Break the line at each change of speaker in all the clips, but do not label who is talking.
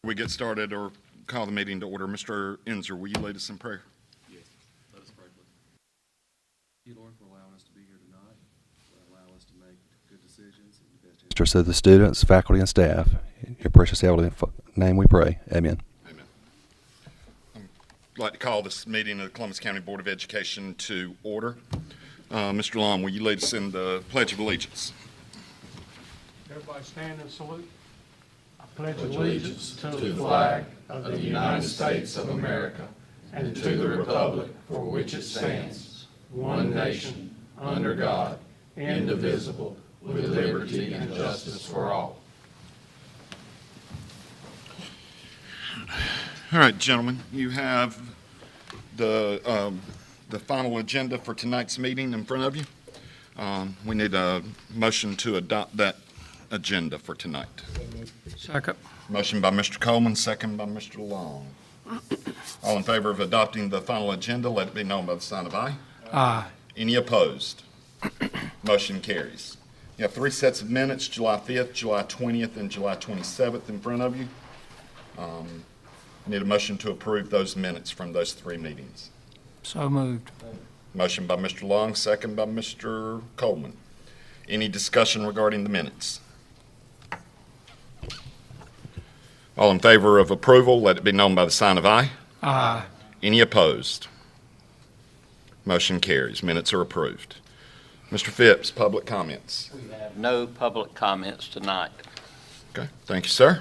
We get started or call the meeting to order. Mr. Enzer, will you lead us in prayer?
Yes. Let us pray, please. Thank you, Lord, for allowing us to be here tonight, for allowing us to make good decisions in the best interest
of the students, faculty, and staff. In your precious heavenly name we pray. Amen.
Amen. I'd like to call this meeting of the Columbus County Board of Education to order. Mr. Long, will you lead us in the Pledge of Allegiance?
Everybody stand and salute. I pledge allegiance to the flag of the United States of America and to the republic for which it stands, one nation, under God, indivisible, with liberty and justice for all.
All right, gentlemen, you have the final agenda for tonight's meeting in front of you. We need a motion to adopt that agenda for tonight.
Second.
Motion by Mr. Coleman, second by Mr. Long. All in favor of adopting the final agenda, let it be known by the sign of aye.
Aye.
Any opposed? Motion carries. You have 3 sets of minutes, July 5th, July 20th, and July 27th in front of you. I need a motion to approve those minutes from those 3 meetings.
So moved.
Motion by Mr. Long, second by Mr. Coleman. Any discussion regarding the minutes? All in favor of approval, let it be known by the sign of aye.
Aye.
Any opposed? Motion carries. Minutes are approved. Mr. Phipps, public comments.
We have no public comments tonight.
Okay, thank you, sir.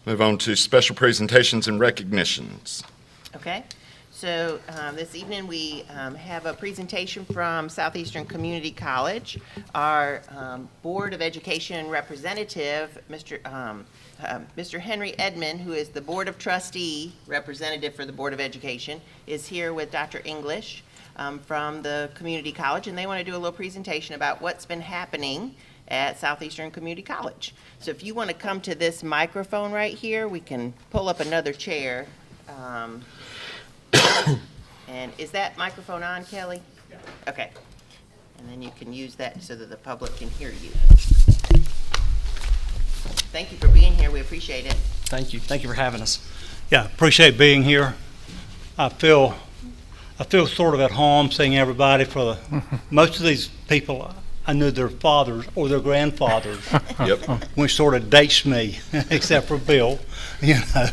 Move on to special presentations and recognitions.
Okay, so this evening we have a presentation from Southeastern Community College. Our Board of Education representative, Mr. Henry Edmond, who is the Board of Trustee representative for the Board of Education, is here with Dr. English from the community college, and they want to do a little presentation about what's been happening at Southeastern Community College. So if you want to come to this microphone right here, we can pull up another chair. And is that microphone on, Kelly? Yeah. Okay. And then you can use that so that the public can hear you. Thank you for being here. We appreciate it.
Thank you. Thank you for having us. Yeah, appreciate being here. I feel sort of at home seeing everybody. For most of these people, I knew their fathers or their grandfathers.
Yep.
Which sort of dates me, except for Bill, you know.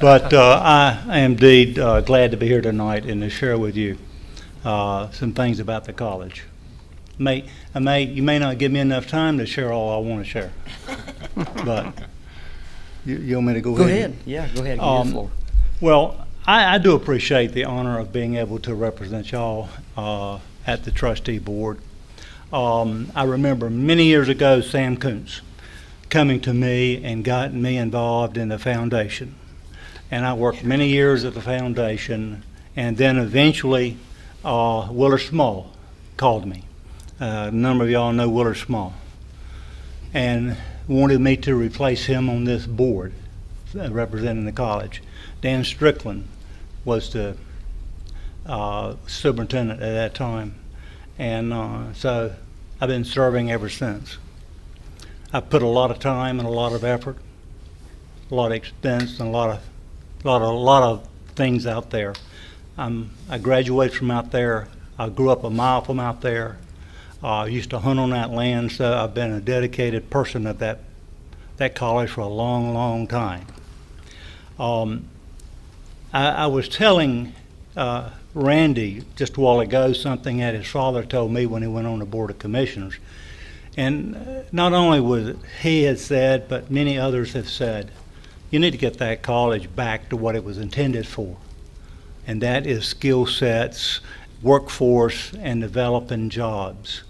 But I am indeed glad to be here tonight and to share with you some things about the college. You may not give me enough time to share all I want to share, but you want me to go ahead?
Go ahead. Yeah, go ahead. Give you the floor.
Well, I do appreciate the honor of being able to represent y'all at the trustee board. I remember many years ago Sam Kuntz coming to me and got me involved in the foundation. And I worked many years at the foundation, and then eventually Willard Small called me. A number of y'all know Willard Small, and wanted me to replace him on this board representing the college. Dan Strickland was the superintendent at that time, and so I've been serving ever since. I've put a lot of time and a lot of effort, a lot of expense, and a lot of things out there. I graduated from out there. I grew up a mile from out there. I used to hunt on that land, so I've been a dedicated person at that college for a long, long time. I was telling Randy just a while ago something that his father told me when he went on the Board of Commissioners. And not only was he had said, but many others have said, you need to get that college back to what it was intended for. And that is skill sets, workforce, and developing jobs.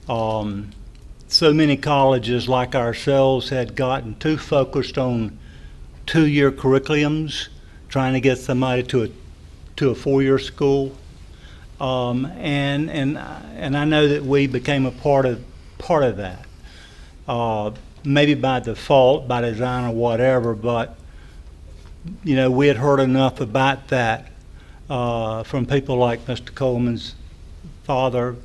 So many colleges like ourselves had gotten too focused on 2-year curriculums, trying to get somebody to a 4-year school, and I know that we became a part of that, maybe by default, by design, or whatever. But you know, we had heard enough about that from people like Mr. Coleman's father,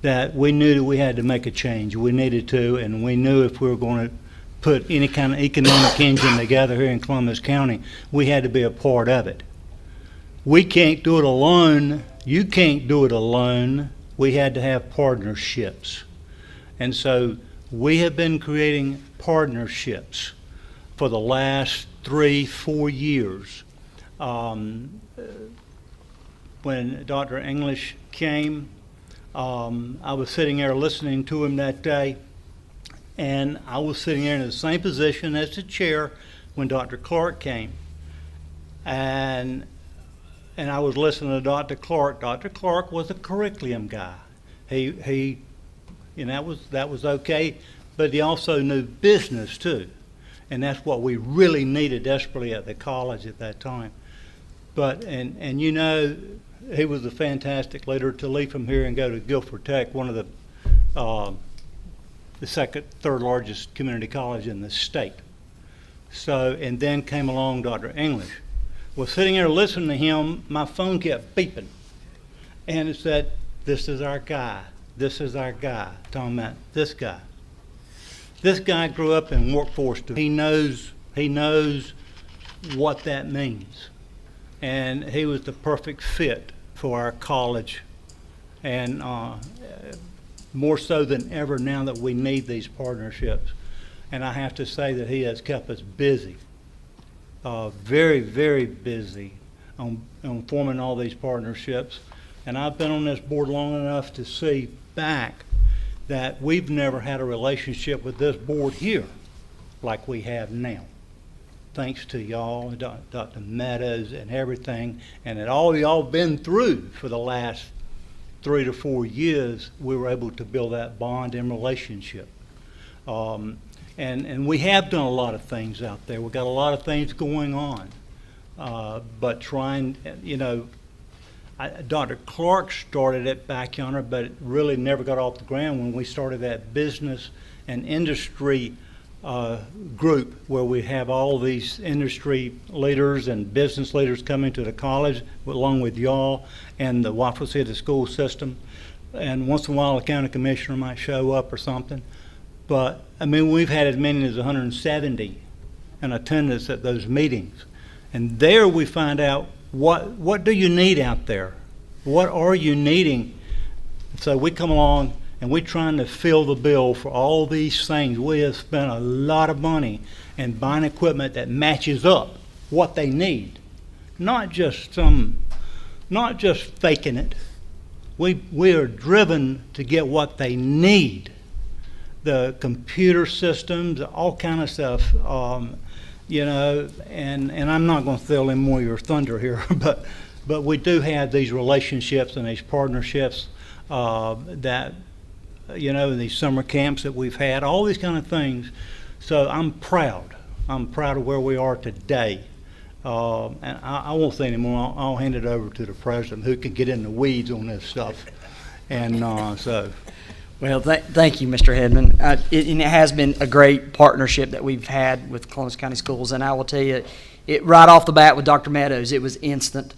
that we knew that we had to make a change. We needed to, and we knew if we were going to put any kind of economic engine together here in Columbus County, we had to be a part of it. We can't do it alone. You can't do it alone. We had to have partnerships. And so we have been creating partnerships for the last 3-4 years. When Dr. English came, I was sitting there listening to him that day, and I was sitting there in the same position as the chair when Dr. Clark came. And I was listening to Dr. Clark. Dr. Clark was a curriculum guy. He and that was okay, but he also knew business too. And that's what we really needed desperately at the college at that time. But, and you know, he was a fantastic leader to leave from here and go to Guilford Tech, one of the third largest community college in the state. So, and then came along Dr. English. Well, sitting there listening to him, my phone kept beeping. And it said, "This is our guy. This is our guy." Talking about this guy. This guy grew up in workforce. He knows what that means. And he was the perfect fit for our college. And more so than ever now that we need these partnerships. And I have to say that he has kept us busy. Very, very busy on forming all these partnerships. And I've been on this board long enough to see back that we've never had a relationship with this board here like we have now. Thanks to y'all, Dr. Meadows and everything, and that all y'all been through for the last 3 to 4 years, we were able to build that bond and relationship. And we have done a lot of things out there. We've got a lot of things going on. But trying, you know, Dr. Clark started it back yonder, but it really never got off the ground when we started that business and industry group where we have all these industry leaders and business leaders coming to the college along with y'all and the Waffle City school system. And once in a while a county commissioner might show up or something. But I mean, we've had as many as 170 in attendance at those meetings. And there we find out what do you need out there? What are you needing? So we come along and we're trying to fill the bill for all these things. We have spent a lot of money in buying equipment that matches up what they need. Not just faking it. We are driven to get what they need. The computer systems, all kind of stuff, you know, and I'm not going to steal any more of your thunder here, but we do have these relationships and these partnerships that, you know, these summer camps that we've had, all these kind of things. So I'm proud. I'm proud of where we are today. And I won't say anymore. I'll hand it over to the president who can get in the weeds on this stuff. And so.
Well, thank you, Mr. Hedman. And it has been a great partnership that we've had with Columbus County Schools, and I will tell you, it right off the bat with Dr. Meadows, it was instant.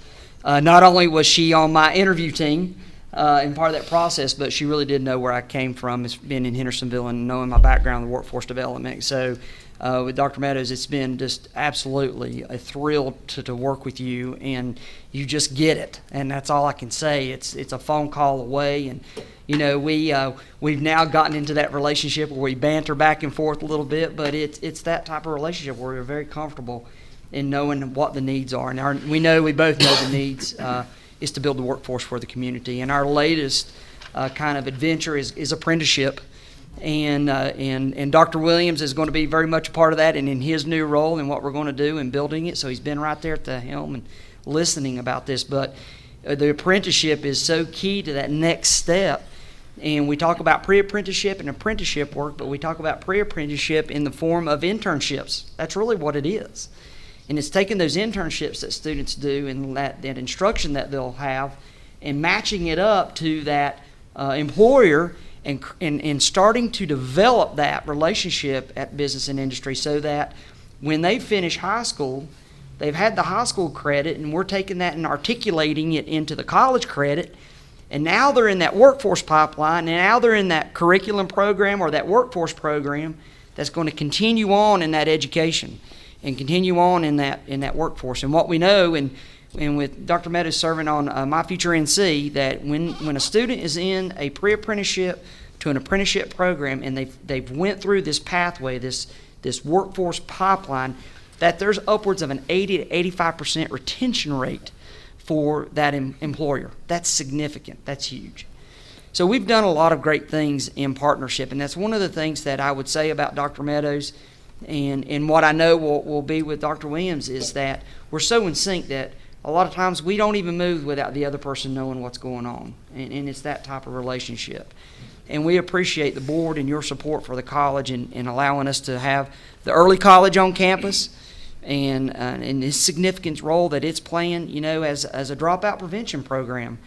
Not only was she on my interview team and part of that process, but she really did know where I came from, as being in Hendersonville and knowing my background in workforce development. So with Dr. Meadows, it's been just absolutely a thrill to work with you, and you just get it, and that's all I can say. It's a phone call away, and you know, we've now gotten into that relationship where we banter back and forth a little bit, but it's that type of relationship where we're very comfortable in knowing what the needs are. And we both know the needs is to build the workforce for the community. And our latest kind of adventure is apprenticeship. And Dr. Williams is going to be very much a part of that, and in his new role and what we're going to do in building it. So he's been right there at the helm and listening about this. But the apprenticeship is so key to that next step. And we talk about pre-apprenticeship and apprenticeship work, but we talk about pre-apprenticeship in the form of internships. That's really what it is. And it's taking those internships that students do and that instruction that they'll have and matching it up to that employer and starting to develop that relationship at business and industry so that when they finish high school, they've had the high school credit, and we're taking that and articulating it into the college credit. And now they're in that workforce pipeline, and now they're in that curriculum program or that workforce program that's going to continue on in that education and continue on in that workforce. And what we know, and with Dr. Meadows serving on My Future NC, that when a student is in a pre-apprenticeship to an apprenticeship program and they've went through this pathway, this workforce pipeline, that there's upwards of an 80 to 85% retention rate for that employer. That's significant. That's huge. So we've done a lot of great things in partnership, and that's one of the things that I would say about Dr. Meadows and what I know will be with Dr. Williams is that we're so in sync that a lot of times we don't even move without the other person knowing what's going on, and it's that type of relationship. And we appreciate the board and your support for the college and allowing us to have the early college on campus and the significant role that it's playing, as a dropout prevention program.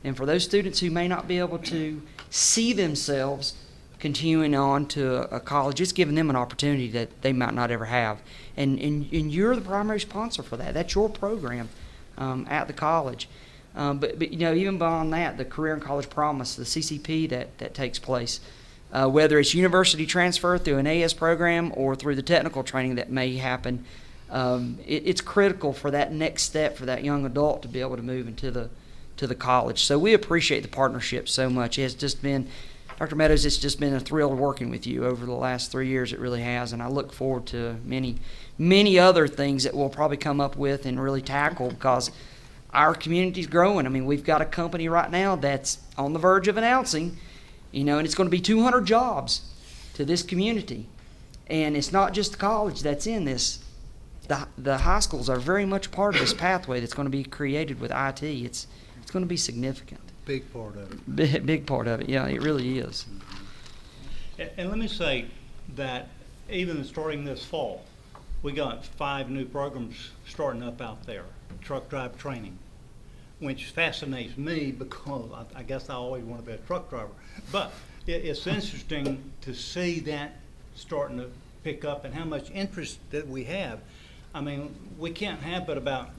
And for those students who may not be able to see themselves continuing on to a college, it's giving them an opportunity that they might not ever have. And you're the primary sponsor for that. That's your program at the college. But even beyond that, the Career and College Promise, the CCP that takes place, whether it's university transfer through an AS program or through the technical training that may happen, it's critical for that next step for that young adult to be able to move into the college. So we appreciate the partnership so much. It's just been, Dr. Meadows, it's just been a thrill working with you over the last 3 years. It really has, and I look forward to many other things that we'll probably come up with and really tackle because our community's growing. I mean, we've got a company right now that's on the verge of announcing, and it's going to be 200 jobs to this community. And it's not just the college that's in this. The high schools are very much part of this pathway that's going to be created with IT. It's going to be significant.
Big part of it.
Big part of it, yeah, it really is.
And let me say that even starting this fall, we got 5 new programs starting up out there, truck drive training, which fascinates me because I guess I always want to be a truck driver. But it's interesting to see that starting to pick up and how much interest that we have. I mean, we can't have but about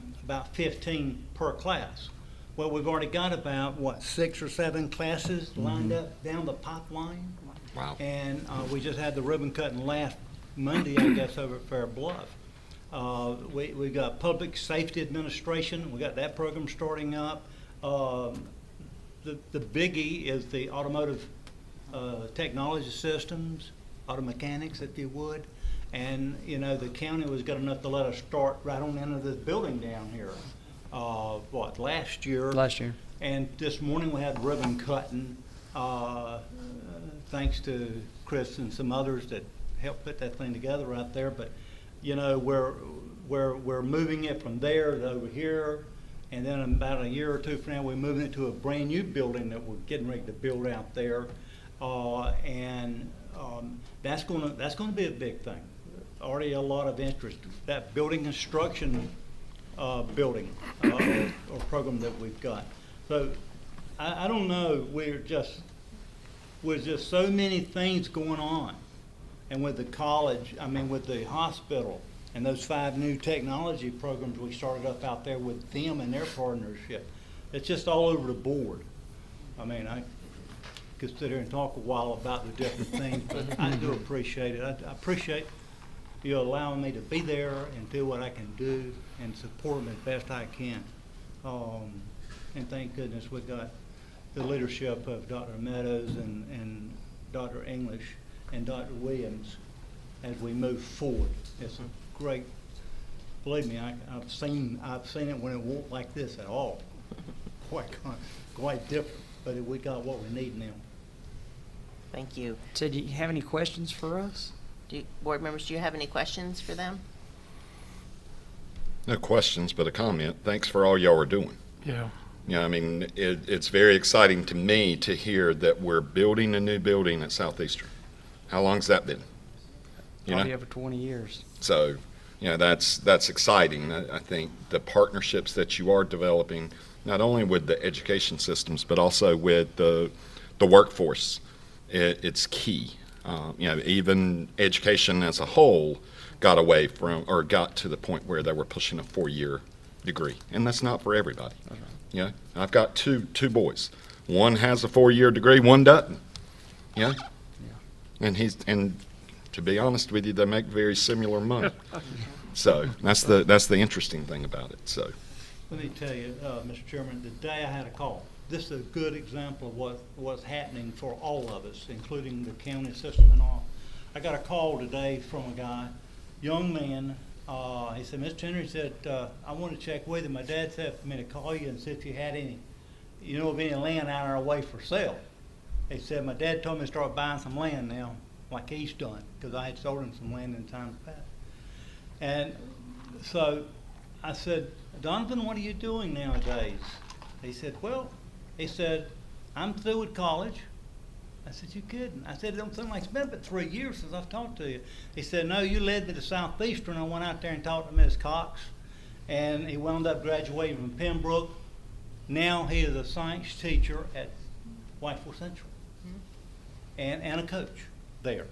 15 per class. Well, we've already got about, 6 or 7 classes lined up down the pipeline.
Wow.
And we just had the ribbon cutting last Monday, I guess, over at Fair Bluff. We got Public Safety Administration. We got that program starting up. The biggie is the automotive technology systems, auto mechanics, if you would. And, the county was good enough to let us start right on into this building down here. Last year?
Last year.
And this morning we had ribbon cutting, thanks to Chris and some others that helped put that thing together right there. But, we're moving it from there to over here, and then about a year or two from now, we're moving it to a brand new building that we're getting ready to build out there, and that's gonna be a big thing. Already a lot of interest. That building construction building or program that we've got. So I don't know. We're just so many things going on, and with the college, with the hospital, and those 5 new technology programs we started up out there with them and their partnership. It's just all over the board. I could sit here and talk a while about the different things, but I do appreciate it. I appreciate you allowing me to be there and do what I can do and support them as best I can. And thank goodness we got the leadership of Dr. Meadows and Dr. English and Dr. Williams as we move forward. It's a great, believe me, I've seen it when it won't like this at all. Quite different, but we got what we need now.
Thank you.
So do you have any questions for us?
Board members, do you have any questions for them?
No questions, but a comment. Thanks for all y'all are doing.
Yeah.
It's very exciting to me to hear that we're building a new building at Southeastern. How long's that been?
Probably over 20 years.
So, that's exciting. I think the partnerships that you are developing, not only with the education systems, but also with the workforce, it's key. Even education as a whole got away from, or got to the point where they were pushing a 4-year degree, and that's not for everybody. I've got two boys. One has a 4-year degree, one doesn't. Yeah? And to be honest with you, they make very similar money. So that's the interesting thing about it, so.
Let me tell you, Mr. Chairman, the day I had a call, this is a good example of what's happening for all of us, including the county system and all. I got a call today from a guy, young man. He said, Mr. Henry, he said, I want to check with you. My dad said for me to call you and see if you had any, of any land out our way for sale. He said, my dad told me to start buying some land now, like he's done, because I had sold him some land in times past. And so I said, Donovan, what are you doing nowadays? He said, I'm through with college. I said, you kidding? I said, it don't seem like it's been but 3 years since I've talked to you. He said, no, you led me to Southeastern. I went out there and talked to Ms. Cox, and he wound up graduating from Pembroke. Now he is a science teacher at Whiteville Central, and a coach there.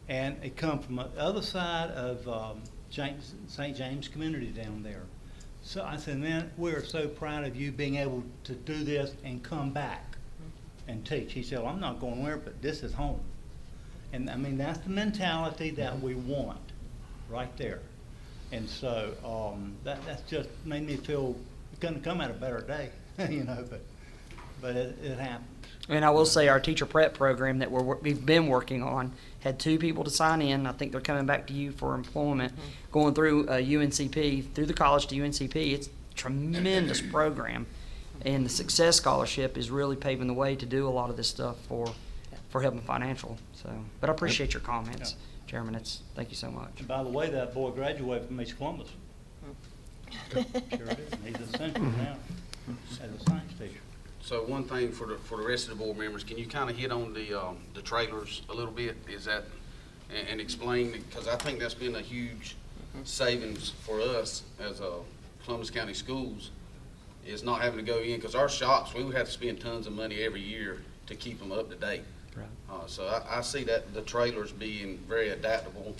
And he come from the other side of St. James Community down there. So I said, man, we're so proud of you being able to do this and come back and teach. He said, well, I'm not going anywhere, but this is home. And I mean, that's the mentality that we want right there. And so that's just made me feel it couldn't come at a better day, but it happens.
And I will say our teacher prep program that we've been working on had 2 people to sign in. I think they're coming back to you for employment, going through UNCP, through the college to UNCP. It's a tremendous program, and the Success Scholarship is really paving the way to do a lot of this stuff for Helping Financial. So, but I appreciate your comments, Chairman. Thank you so much.
And by the way, that boy graduated from East Columbus. Sure did. He's a Central now as a science teacher.
So one thing for the rest of the board members, can you kind of hit on the trailers a little bit? Is that and explain, because I think that's been a huge savings for us as Columbus County Schools, is not having to go in, because our shops, we would have to spend tons of money every year to keep them up to date.
Right.
So I see that the trailers being very adaptable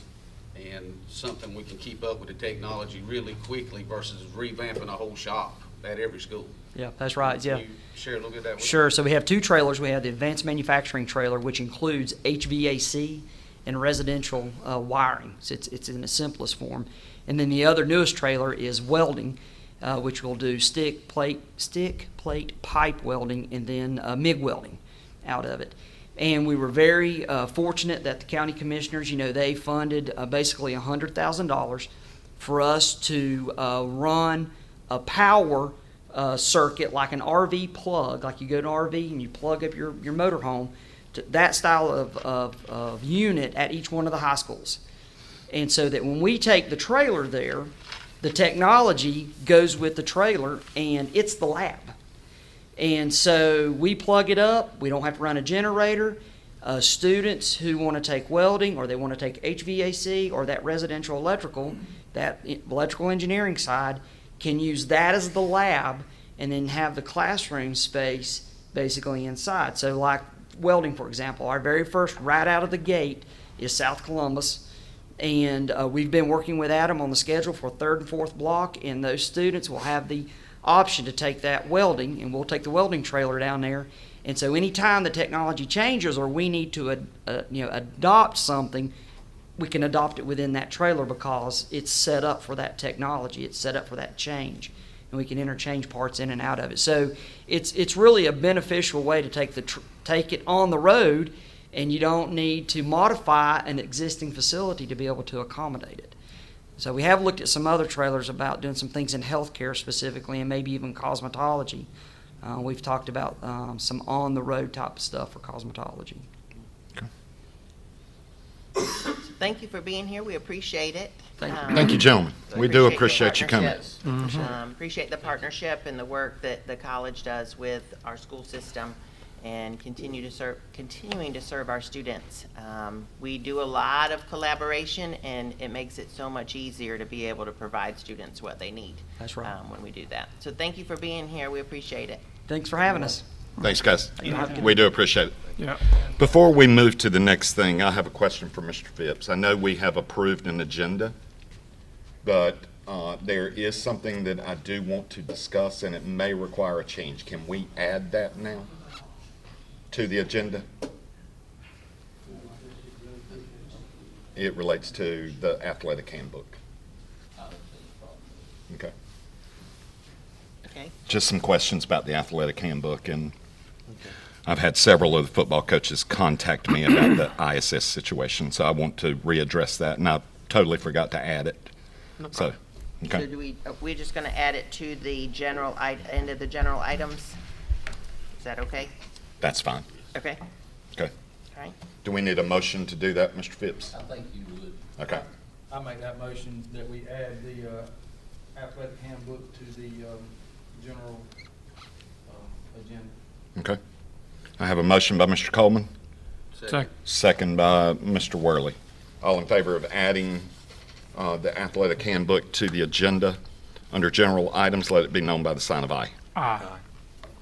and something we can keep up with the technology really quickly versus revamping a whole shop at every school.
Yeah, that's right. Yeah.
Can you share a little bit of that with us?
Sure. So we have 2 trailers. We have the advanced manufacturing trailer, which includes HVAC and residential wiring. So it's in the simplest form. And then the other newest trailer is welding, which will do stick, plate, pipe welding, and then MIG welding out of it. And we were very fortunate that the county commissioners, they funded basically $100,000 for us to run a power circuit, like an RV plug, like you go to an RV and you plug up your motorhome, to that style of unit at each one of the high schools. And so that when we take the trailer there, the technology goes with the trailer and it's the lab. And so we plug it up, we don't have to run a generator. Students who want to take welding, or they want to take HVAC, or that residential electrical, that electrical engineering side, can use that as the lab and then have the classroom space basically inside. So like welding, for example, our very first right out of the gate is South Columbus, and we've been working with Adam on the schedule for 3rd and 4th block, and those students will have the option to take that welding, and we'll take the welding trailer down there. And so anytime the technology changes or we need to adopt something, we can adopt it within that trailer because it's set up for that technology. It's set up for that change, and we can interchange parts in and out of it. So it's really a beneficial way to take it on the road, and you don't need to modify an existing facility to be able to accommodate it. So we have looked at some other trailers about doing some things in healthcare specifically, and maybe even cosmetology. We've talked about some on-the-road type of stuff for cosmetology.
Thank you for being here. We appreciate it.
Thank you, gentlemen. We do appreciate you coming.
Appreciate the partnership and the work that the college does with our school system and continuing to serve our students. We do a lot of collaboration, and it makes it so much easier to be able to provide students what they need.
That's right.
When we do that. So thank you for being here. We appreciate it.
Thanks for having us.
Thanks, guys.
Yeah.
We do appreciate it.
Yeah.
Before we move to the next thing, I have a question for Mr. Phipps. I know we have approved an agenda, but there is something that I do want to discuss, and it may require a change. Can we add that now? to the agenda? It relates to the athletic handbook. Okay.
Okay.
Just some questions about the athletic handbook, and I've had several of the football coaches contact me about the ISS situation, so I want to readdress that, and I totally forgot to add it. So,
So
okay,
we're just gonna add it to the general end of the general items? Is that okay?
that's fine.
Okay,
Okay.
all right.
Do we need a motion to do that, Mr. Phipps?
I think you would.
Okay.
I make that motion that we add the athletic handbook to the general agenda.
Okay. I have a motion by Mr. Coleman,
Second.
second by Mr. Worley. All in favor of adding the athletic handbook to the agenda under general items, let it be known by the sign of aye.
Aye.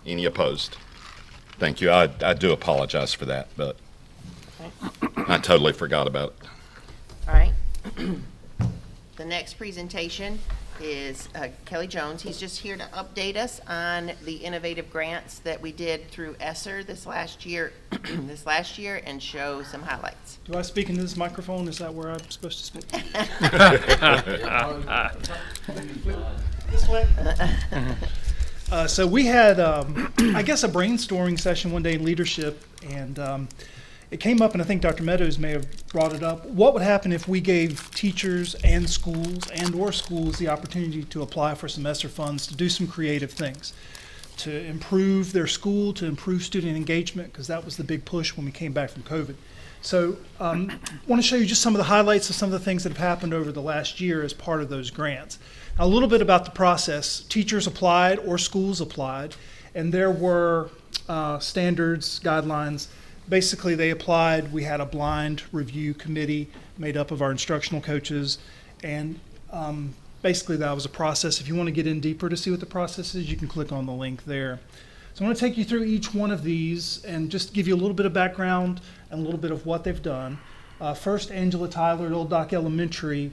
Any opposed? Thank you. I do apologize for that, but I totally forgot about it.
All right. The next presentation is Kelly Jones. He's just here to update us on the innovative grants that we did through ESSER this last year, and show some highlights.
Do I speak into this microphone? Is that where I'm supposed to speak? This way? So we had, I guess, a brainstorming session one day in leadership, and it came up, and I think Dr. Meadows may have brought it up. What would happen if we gave teachers and schools and/or schools the opportunity to apply for some ESSER funds to do some creative things, to improve their school, to improve student engagement, because that was the big push when we came back from COVID. So I want to show you just some of the highlights of some of the things that have happened over the last year as part of those grants. Now, a little bit about the process. Teachers applied or schools applied, and there were standards, guidelines. Basically, they applied. We had a blind review committee made up of our instructional coaches, and basically that was a process. If you want to get in deeper to see what the process is, you can click on the link there. So I want to take you through each one of these and just give you a little bit of background and a little bit of what they've done. First, Angela Tyler at Old Dock Elementary.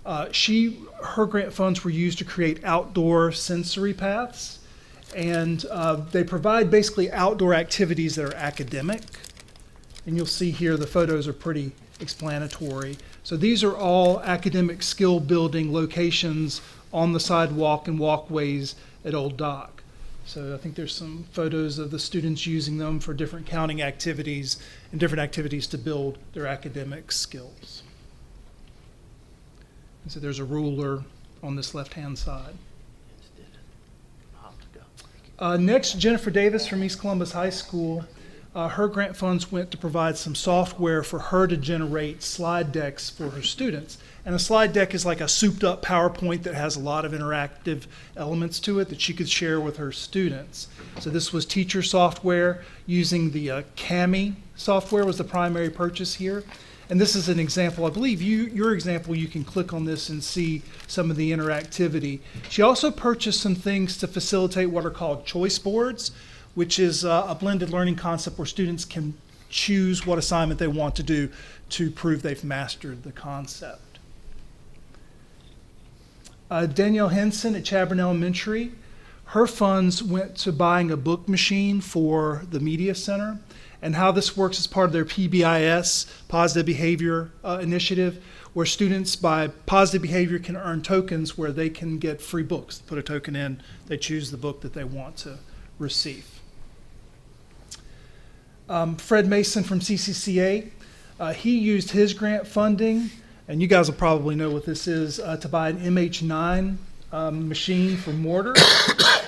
Her grant funds were used to create outdoor sensory paths, and they provide basically outdoor activities that are academic. And you'll see here the photos are pretty explanatory. So these are all academic skill building locations on the sidewalk and walkways at Old Dock. So I think there's some photos of the students using them for different counting activities and different activities to build their academic skills. And so there's a ruler on this left-hand side. Next, Jennifer Davis from East Columbus High School. Her grant funds went to provide some software for her to generate slide decks for her students. And a slide deck is like a souped-up PowerPoint that has a lot of interactive elements to it that she could share with her students. So this was teacher software using the Kami software was the primary purchase here. And this is an example. I believe your example, you can click on this and see some of the interactivity. She also purchased some things to facilitate what are called choice boards, which is a blended learning concept where students can choose what assignment they want to do to prove they've mastered the concept. Danielle Henson at Chadbourne Elementary, her funds went to buying a book machine for the Media Center. And how this works as part of their PBIS, Positive Behavior Initiative, where students by positive behavior can earn tokens where they can get free books. Put a token in, they choose the book that they want to receive. Fred Mason from CCCA, he used his grant funding, and you guys will probably know what this is, to buy an MH9 machine for mortar.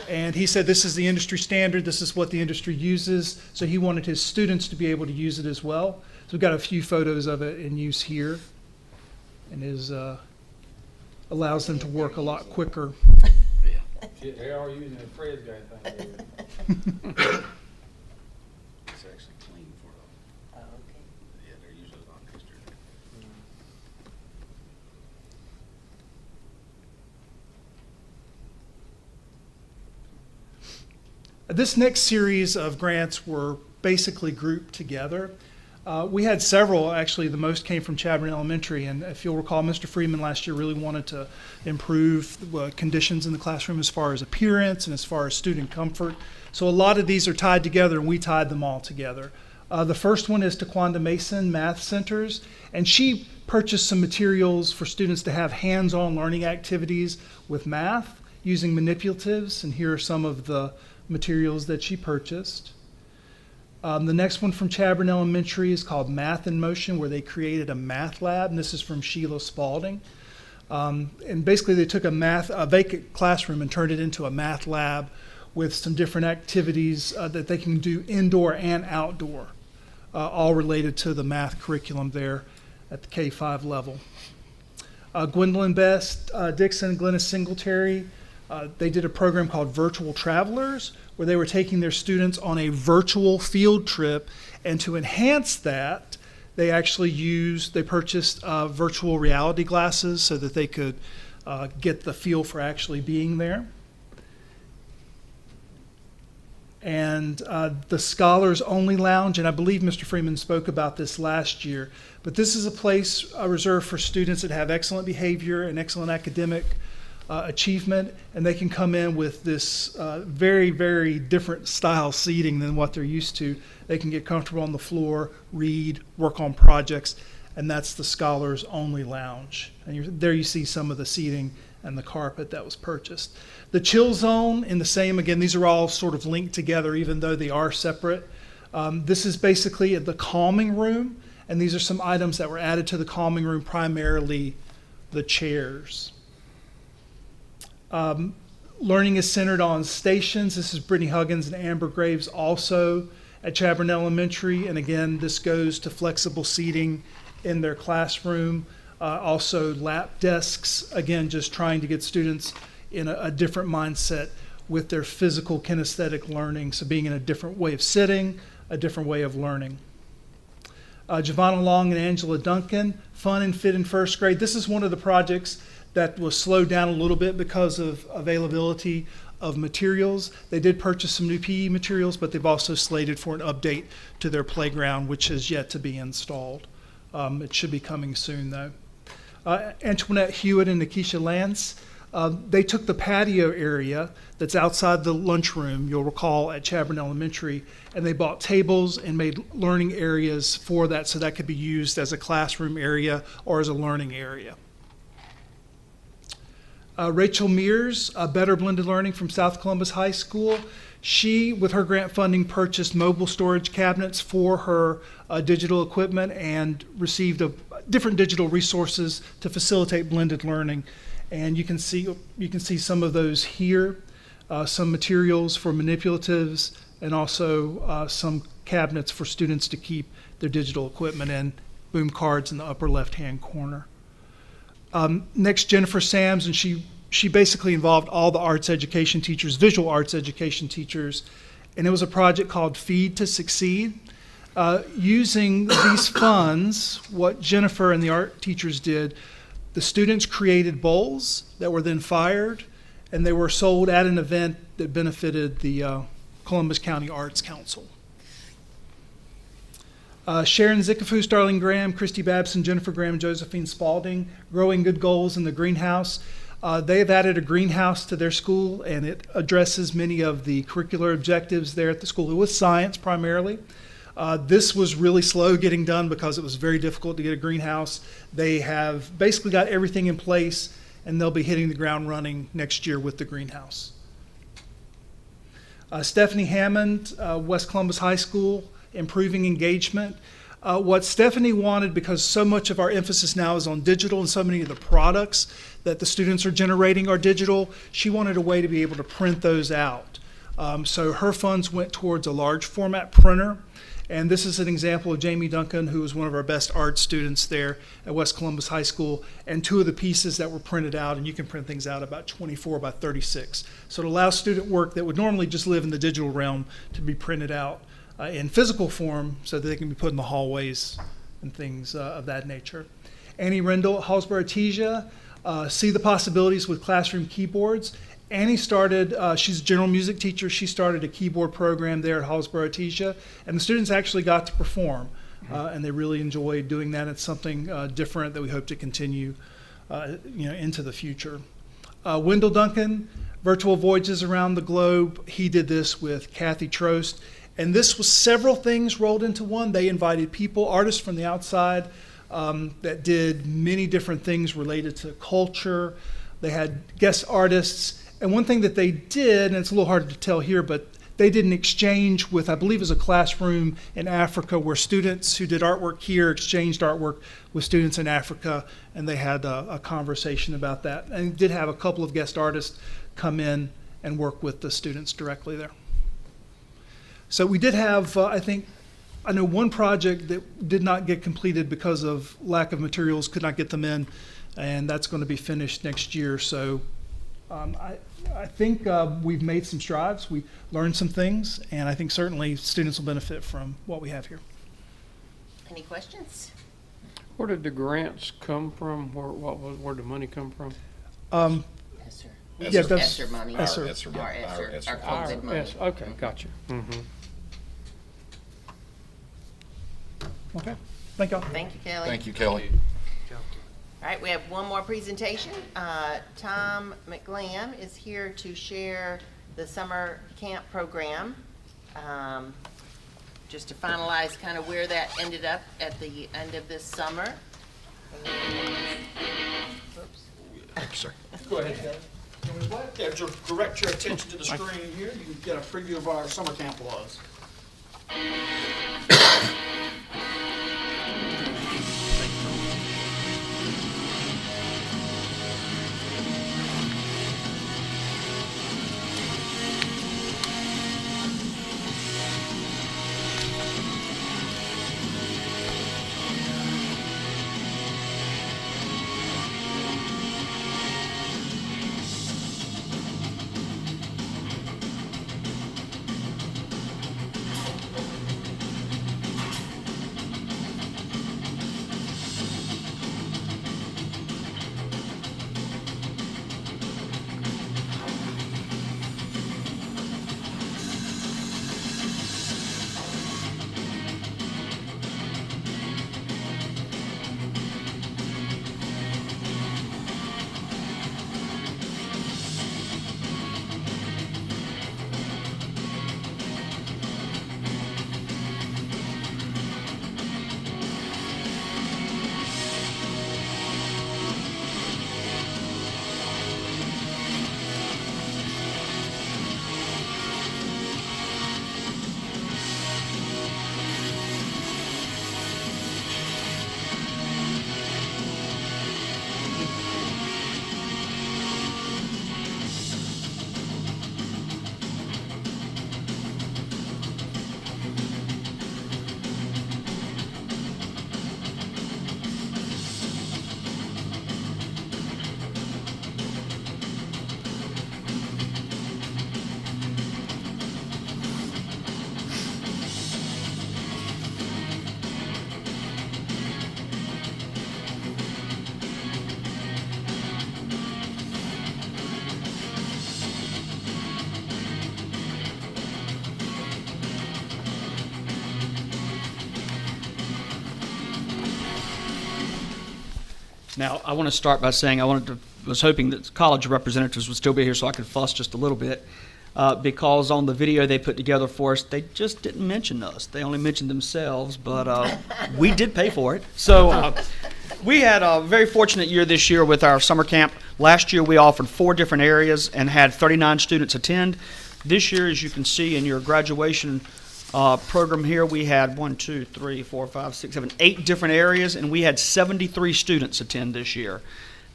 And he said this is the industry standard, this is what the industry uses, so he wanted his students to be able to use it as well. So we've got a few photos of it in use here, and allows them to work a lot quicker.
They are using a Fred's guy thing.
It's actually clean for them.
Oh, okay.
Yeah, they're usually a lot extra.
This next series of grants were basically grouped together. We had several, actually. The most came from Chadbourne Elementary, and if you'll recall, Mr. Freeman last year really wanted to improve conditions in the classroom as far as appearance and as far as student comfort. So a lot of these are tied together, and we tied them all together. The first one is Taquanda Mason Math Centers, and she purchased some materials for students to have hands-on learning activities with math using manipulatives, and here are some of the materials that she purchased. The next one from Chadbourne Elementary is called Math in Motion, where they created a math lab, and this is from Sheila Spalding. And basically they took a vacant classroom and turned it into a math lab with some different activities that they can do indoor and outdoor, all related to the math curriculum there at the K-5 level. Gwendolyn Best, Dixon, and Glennis Singletary, they did a program called Virtual Travelers, where they were taking their students on a virtual field trip, and to enhance that, they purchased virtual reality glasses so that they could get the feel for actually being there. And the Scholars Only Lounge, and I believe Mr. Freeman spoke about this last year, but this is a place reserved for students that have excellent behavior and excellent academic achievement, and they can come in with this very, very different style seating than what they're used to. They can get comfortable on the floor, read, work on projects, and that's the Scholars Only Lounge. And there you see some of the seating and the carpet that was purchased. The Chill Zone, in the same, again, these are all sort of linked together even though they are separate. This is basically the calming room, and these are some items that were added to the calming room, primarily the chairs. Learning is centered on stations. This is Brittany Huggins and Amber Graves also at Chadbourne Elementary. And again, this goes to flexible seating in their classroom. Also lap desks, again, just trying to get students in a different mindset with their physical kinesthetic learning. So being in a different way of sitting, a different way of learning. Giovanna Long and Angela Duncan, Fun and Fit in first grade. This is one of the projects that was slowed down a little bit because of availability of materials. They did purchase some new PE materials, but they've also slated for an update to their playground, which has yet to be installed. It should be coming soon, though. Antoinette Hewitt and Nikisha Lance, they took the patio area that's outside the lunchroom, you'll recall, at Chadbourne Elementary, and they bought tables and made learning areas for that so that could be used as a classroom area or as a learning area. Rachel Mears, Better Blended Learning from South Columbus High School. She, with her grant funding, purchased mobile storage cabinets for her digital equipment and received different digital resources to facilitate blended learning. And you can see some of those here, some materials for manipulatives, and also some cabinets for students to keep their digital equipment in, boom cards in the upper left-hand corner. Next, Jennifer Sams, and she basically involved all the arts education teachers, visual arts education teachers, and it was a project called Feed to Succeed. Using these funds, what Jennifer and the art teachers did, the students created bowls that were then fired, and they were sold at an event that benefited the Columbus County Arts Council. Sharon Zickafu, Starling Graham, Christy Babson, Jennifer Graham, and Josephine Spalding, Growing Good Goals in the Greenhouse. They have added a greenhouse to their school, and it addresses many of the curricular objectives there at the school. It was science primarily. This was really slow getting done because it was very difficult to get a greenhouse. They have basically got everything in place, and they'll be hitting the ground running next year with the greenhouse. Stephanie Hammond, West Columbus High School, improving engagement. What Stephanie wanted, because so much of our emphasis now is on digital and so many of the products that the students are generating are digital, she wanted a way to be able to print those out. So her funds went towards a large format printer. And this is an example of Jamie Duncan, who was one of our best art students there at West Columbus High School, and two of the pieces that were printed out, and you can print things out about 24 by 36. So it allows student work that would normally just live in the digital realm to be printed out in physical form so that they can be put in the hallways and things of that nature. Annie Rendell at Hallsboro Artesia, see the possibilities with classroom keyboards. Annie started, she's a general music teacher, she started a keyboard program there at Hallsboro Artesia, and the students actually got to perform. and they really enjoy doing that. It's something different that we hope to continue, into the future. Wendell Duncan, Virtual Voyages Around the Globe. He did this with Kathy Trost, and this was several things rolled into one. They invited people, artists from the outside, that did many different things related to culture. They had guest artists, and one thing that they did, and it's a little hard to tell here, but they did an exchange with, I believe it was a classroom in Africa, where students who did artwork here exchanged artwork with students in Africa, and they had a conversation about that. And did have a couple of guest artists come in and work with the students directly there. So we did have, I know one project that did not get completed because of lack of materials, could not get them in, and that's going to be finished next year. So I think we've made some strides. We learned some things, and I think certainly students will benefit from what we have here.
Any questions?
Where did the grants come from? Where'd the money come from?
Yes, sir.
Yeah, that's
ESSER money.
ESSER.
Our ESSER, our COVID money.
Yes, okay, gotcha.
Okay. Thank y'all.
Thank you, Kelly.
Thank you, Kelly.
All right, we have one more presentation. Tom McGlam is here to share the summer camp program. Just to finalize kind of where that ended up at the end of this summer.
Thank you, sir.
Go ahead, Kelly. Yeah, just direct your attention to the screen here. You can get a preview of our summer camp was.
Now, I want to start by saying was hoping that college representatives would still be here so I could fuss just a little bit, because on the video they put together for us, they just didn't mention us. They only mentioned themselves, but we did pay for it. So we had a very fortunate year this year with our summer camp. Last year we offered 4 different areas and had 39 students attend. This year, as you can see in your graduation program here, we had 8 different areas, and we had 73 students attend this year.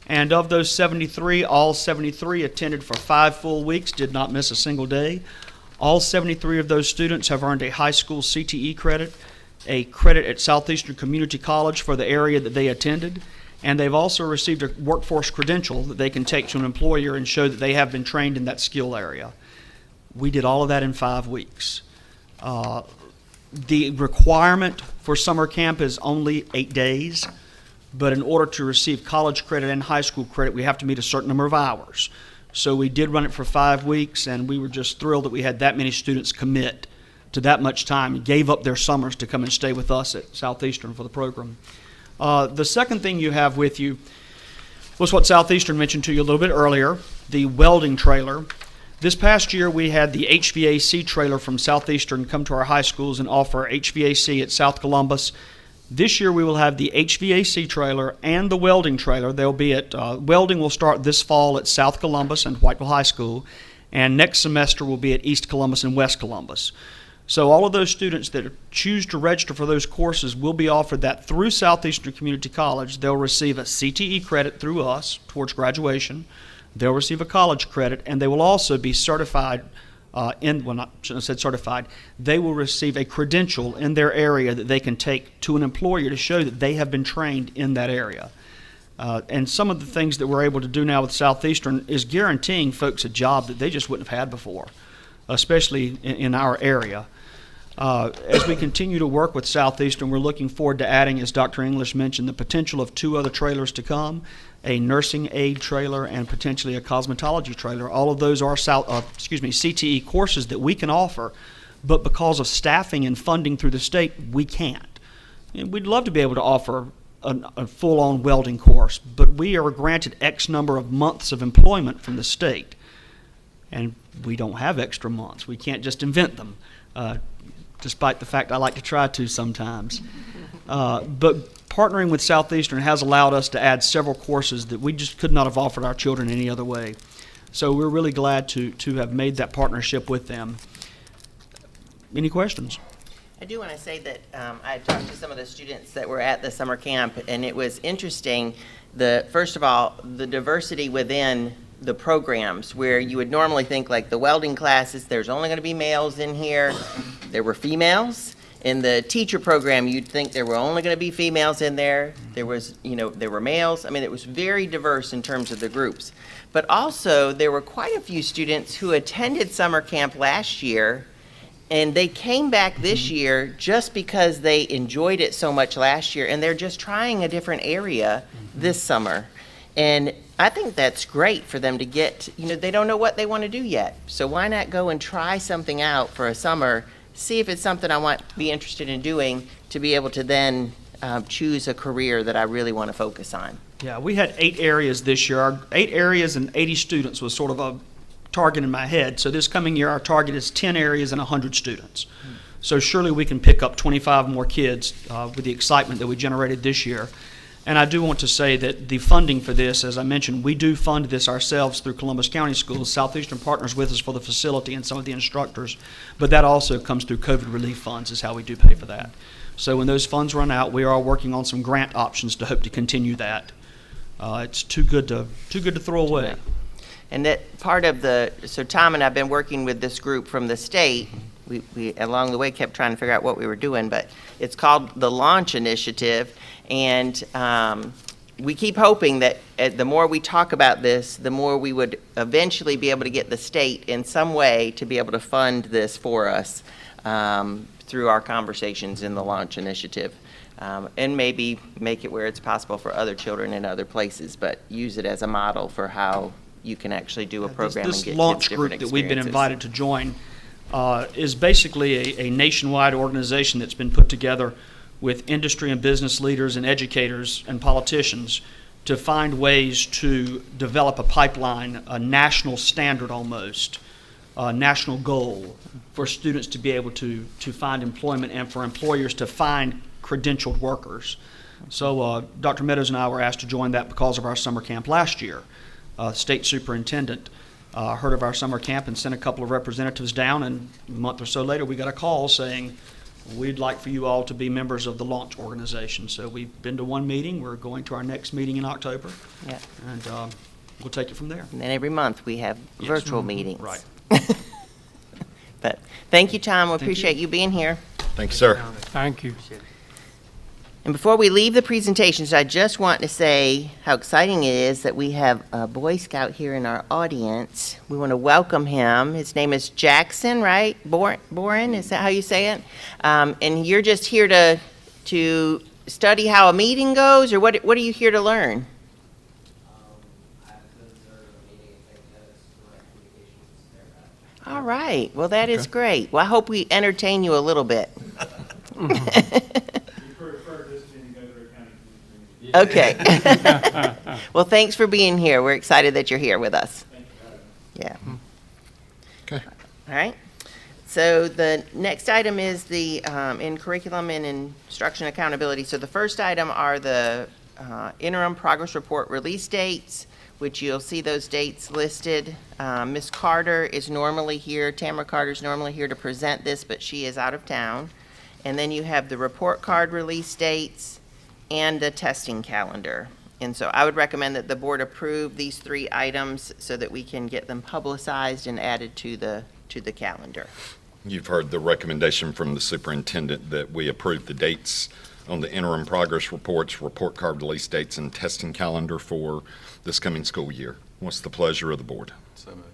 And of those 73, all 73 attended for 5 full weeks, did not miss a single day. All 73 of those students have earned a high school CTE credit, a credit at Southeastern Community College for the area that they attended, and they've also received a workforce credential that they can take to an employer and show that they have been trained in that skill area. We did all of that in 5 weeks. The requirement for summer camp is only 8 days, but in order to receive college credit and high school credit, we have to meet a certain number of hours. So we did run it for 5 weeks, and we were just thrilled that we had that many students commit
to that much time and gave up their summers to come and stay with us at Southeastern for the program. The second thing you have with you was what Southeastern mentioned to you a little bit earlier, the welding trailer. This past year, we had the HVAC trailer from Southeastern come to our high schools and offer HVAC at South Columbus. This year, we will have the HVAC trailer and the welding trailer. They'll be at, welding will start this fall at South Columbus and Whiteville High School, and next semester will be at East Columbus and West Columbus. So all of those students that choose to register for those courses will be offered that through Southeastern Community College. They'll receive a CTE credit through us towards graduation. They'll receive a college credit, and they will also be certified shouldn't have said certified. They will receive a credential in their area that they can take to an employer to show that they have been trained in that area. And some of the things that we're able to do now with Southeastern is guaranteeing folks a job that they just wouldn't have had before, especially in our area. As we continue to work with Southeastern, we're looking forward to adding, as Dr. English mentioned, the potential of 2 other trailers to come, a nursing aid trailer and potentially a cosmetology trailer. All of those are CTE courses that we can offer, but because of staffing and funding through the state, we can't. And we'd love to be able to offer a full-on welding course, but we are granted X number of months of employment from the state, and we don't have extra months. We can't just invent them. Despite the fact I like to try to sometimes. But partnering with Southeastern has allowed us to add several courses that we just could not have offered our children any other way. So we're really glad to have made that partnership with them. Any questions?
I do want to say that I talked to some of the students that were at the summer camp, and it was interesting, first of all, the diversity within the programs, where you would normally think, like the welding classes, there's only going to be males in here. There were females. In the teacher program, you'd think there were only going to be females in there. There were males. I mean, it was very diverse in terms of the groups. But also, there were quite a few students who attended summer camp last year, and they came back this year just because they enjoyed it so much last year, and they're just trying a different area this summer. And I think that's great for them to get, they don't know what they want to do yet. So why not go and try something out for a summer, see if it's something I want to be interested in doing, to be able to then choose a career that I really want to focus on.
Yeah, we had 8 areas this year. Our 8 areas and 80 students was sort of a target in my head. So this coming year, our target is 10 areas and 100 students. So surely we can pick up 25 more kids with the excitement that we generated this year. And I do want to say that the funding for this, as I mentioned, we do fund this ourselves through Columbus County Schools. Southeastern partners with us for the facility and some of the instructors, but that also comes through COVID relief funds is how we do pay for that. So when those funds run out, we are working on some grant options to hope to continue that. It's too good to throw away.
And that part of so Tom and I have been working with this group from the state. We along the way kept trying to figure out what we were doing, but it's called the Launch Initiative. And we keep hoping that the more we talk about this, the more we would eventually be able to get the state in some way to be able to fund this for us through our conversations in the Launch Initiative. And maybe make it where it's possible for other children in other places, but use it as a model for how you can actually do a program and get kids different experiences.
This launch group that we've been invited to join is basically a nationwide organization that's been put together with industry and business leaders and educators and politicians to find ways to develop a pipeline, a national standard almost, a national goal for students to be able to find employment and for employers to find credentialed workers. So Dr. Meadows and I were asked to join that because of our summer camp last year. State superintendent heard of our summer camp and sent a couple of representatives down, and a month or so later we got a call saying, we'd like for you all to be members of the Launch organization. So we've been to one meeting. We're going to our next meeting in October.
Yeah.
And we'll take it from there.
And then every month we have virtual meetings.
Right.
But thank you, Tom. We appreciate you being here.
Thank you, sir.
Thank you.
And before we leave the presentations, I just want to say how exciting it is that we have a Boy Scout here in our audience. We want to welcome him. His name is Jackson, right? Boren, is that how you say it? And you're just here to study how a meeting goes, or what are you here to learn? All All right, well, that is great. Well, I hope we entertain you a little bit. Okay. Well, thanks for being here. We're excited that you're here with us. Yeah.
Okay.
All right. So the next item is the in curriculum and instruction accountability. So the first item are the interim progress report release dates, which you'll see those dates listed. Ms. Carter is normally here. Tamara Carter is normally here to present this, but she is out of town. And then you have the report card release dates and the testing calendar. And so I would recommend that the board approve these 3 items so that we can get them publicized and added to the calendar.
You've heard the recommendation from the superintendent that we approve the dates on the interim progress reports, report card release dates, and testing calendar for this coming school year. What's the pleasure of the board?
So moved.